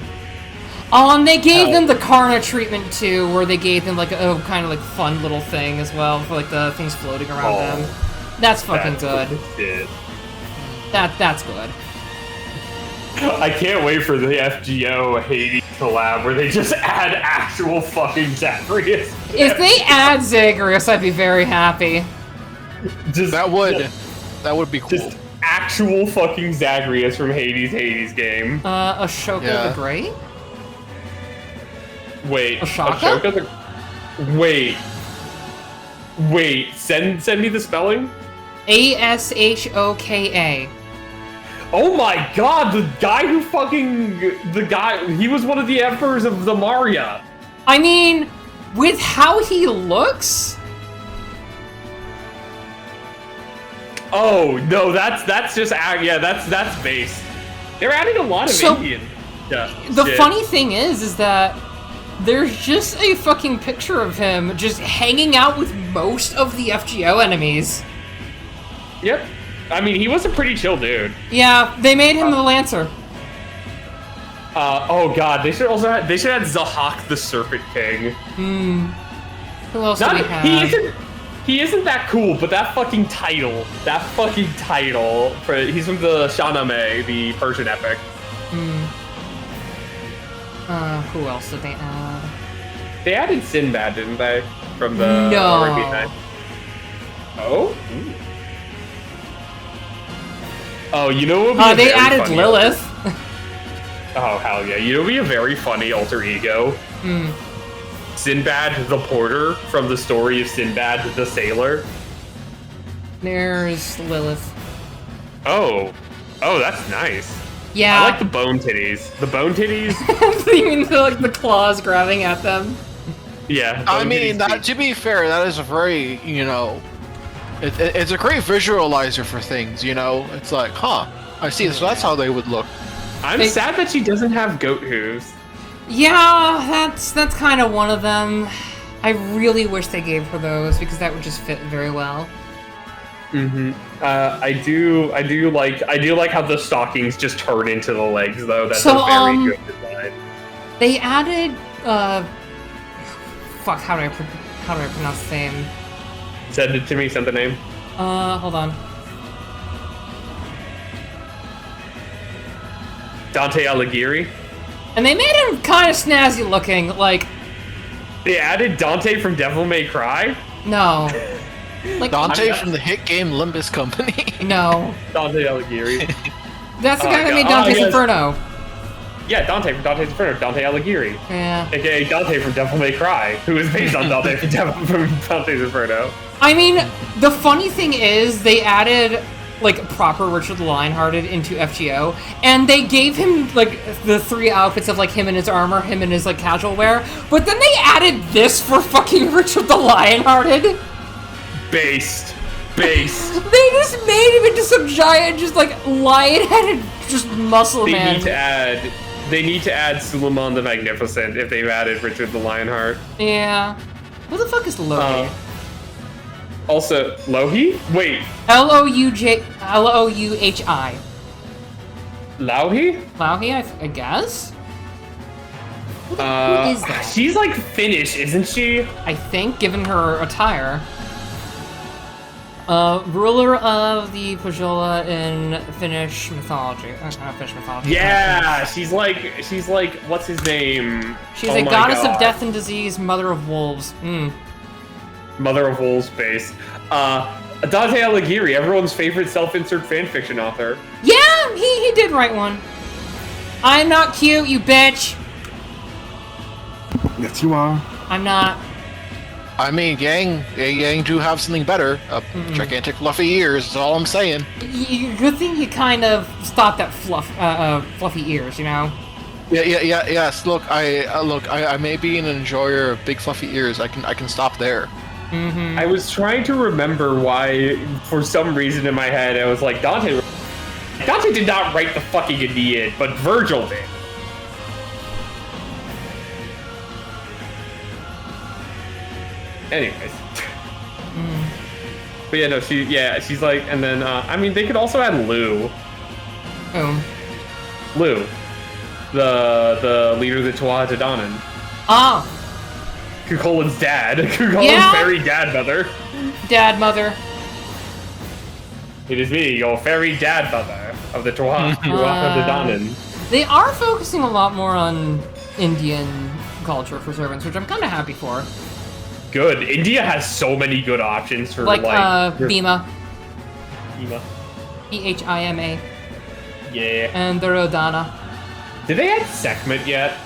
And they gave them the Karna treatment too, where they gave them like a kind of like fun little thing as well for like the things floating around them. That's fucking good. Shit. That's good. I can't wait for the FGO Hades collab where they just add actual fucking Zagreus. If they add Zagreus, I'd be very happy. Just That would be cool. just actual fucking Zagreus from Hades game. Ashoka Yeah. the Great? Wait, Ashoka? Wait, send me the spelling? Ashoka. Oh my god, the guy he was one of the emperors of the Maria. I mean, with how he looks, Oh no, that's just that's based. They're adding a lot of Indian. Yeah. The funny thing is that there's just a fucking picture of him just hanging out with most of the FGO enemies. Yep. I mean, he was a pretty chill dude. Yeah, they made him the Lancer. Oh god, they should add Zahak the Serpent King. Who else do we have? He isn't that cool, but that fucking title, he's from the Shahnameh, the Persian epic. Who else did they add? They added Sinbad, didn't they? From the No. Arabian Nights. Oh? Ooh. Oh, you know what would be They added Lilith. Oh, hell yeah. You know what would be a very funny alter ego? Sinbad the Porter from the story of Sinbad the Sailor. There's Lilith. Oh, that's nice. Yeah. I like the bone titties. The bone titties? You mean the claws grabbing at them? Yeah. I mean, to be fair, that is a very, it's a great visualizer for things, It's like, I see, so that's how they would look. I'm sad that she doesn't have goat hooves. Yeah, that's kind of one of them. I really wish they gave her those because that would just fit very well. I do like how the stockings just turn into the legs though. That's a very good design. They added fuck, how do I pronounce the name? Send it to me, send the name. Hold on. Dante Alighieri. And they made him kind of snazzy looking, like... They added Dante from Devil May Cry? No. Like Dante from the hit game Limbus Company? No. Dante Alighieri. That's the guy that made Dante's Inferno. Yeah, Dante from Dante's Inferno, Dante Alighieri. Yeah. AKA Dante from Devil May Cry, who is based on Dante from Dante's Inferno. I mean, the funny thing is, they added... like proper Richard the Lionhearted into FGO, and they gave him like the 3 outfits of like him in his armor, him in his like casual wear, but then they added this for fucking Richard the Lionhearted. Based. They just made him into some giant, just like lion-headed, just muscle man. They need to add Suleiman the Magnificent if they've added Richard the Lionheart. Yeah. Who the fuck is Lohi? Also, Lohi? Wait. Louhi. Lauhi? Louhi, I guess? Who is that? She's like Finnish, isn't she? I think, given her attire. Ruler of the Pohjola in Finnish mythology. Not Finnish mythology. Yeah, she's like, what's his name? She's a goddess of death and disease, mother of wolves. Mother of Wolves base. Dante Alighieri, everyone's favorite self-insert fanfiction author. Yeah, he did write one. I'm not cute, you bitch. Yes, you are. I'm not. I mean, Yang do have something better. Gigantic fluffy ears, is all I'm saying. Good thing you kind of stopped that fluffy ears, Yes. Look, I may be an enjoyer of big fluffy ears. I can stop there. I was trying to remember why, for some reason in my head, I was like, Dante did not write the fucking Aeneid, but Virgil did. Anyways. But yeah, no, she's like, and then, I mean, they could also add Lou. Lou. The leader of the Tuatha De Danann. Oh. Kukolin's dad. Kukolin's fairy dad mother. Dad mother. It is me, your fairy dad mother of the Tuatha De Danann. They are focusing a lot more on Indian culture for servants, which I'm kind of happy for. Good. India has so many good options for Bhima. Bhima. Bhima. Yeah. And Duryodhana. Did they add Sekhmet yet?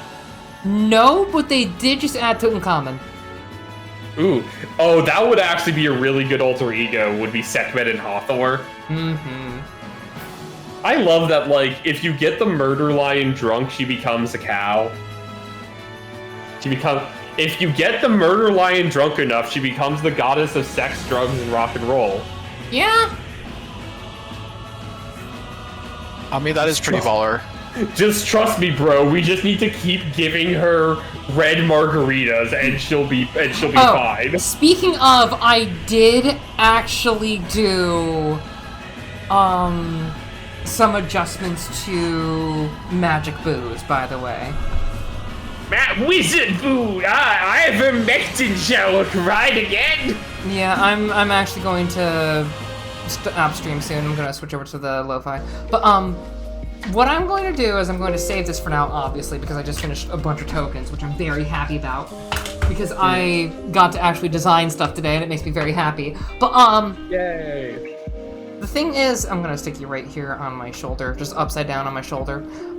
No, but they did just add Tutankhamun. Ooh. Oh, that would actually be a really good alter ego, would be Sekhmet and Hathor. I love that, like, if you get the murder lion drunk, she becomes a cow. If you get the murder lion drunk enough, she becomes the goddess of sex, drugs, and rock and roll. Yeah. I mean, that is pretty baller. Just trust me, bro. We just need to keep giving her red margaritas, and she'll be fine. Speaking of, I did actually do some adjustments to magic booze, by the way. Wizard boo! I have a Mectin shall ride again. Yeah, I'm actually going to stop stream soon. I'm gonna switch over to the lo-fi. But what I'm going to do is I'm going to save this for now, obviously, because I just finished a bunch of tokens, which I'm very happy about. Because I got to actually design stuff today, and it makes me very happy. But Yay! the thing is, I'm gonna stick you right here on my shoulder, just upside down on my shoulder.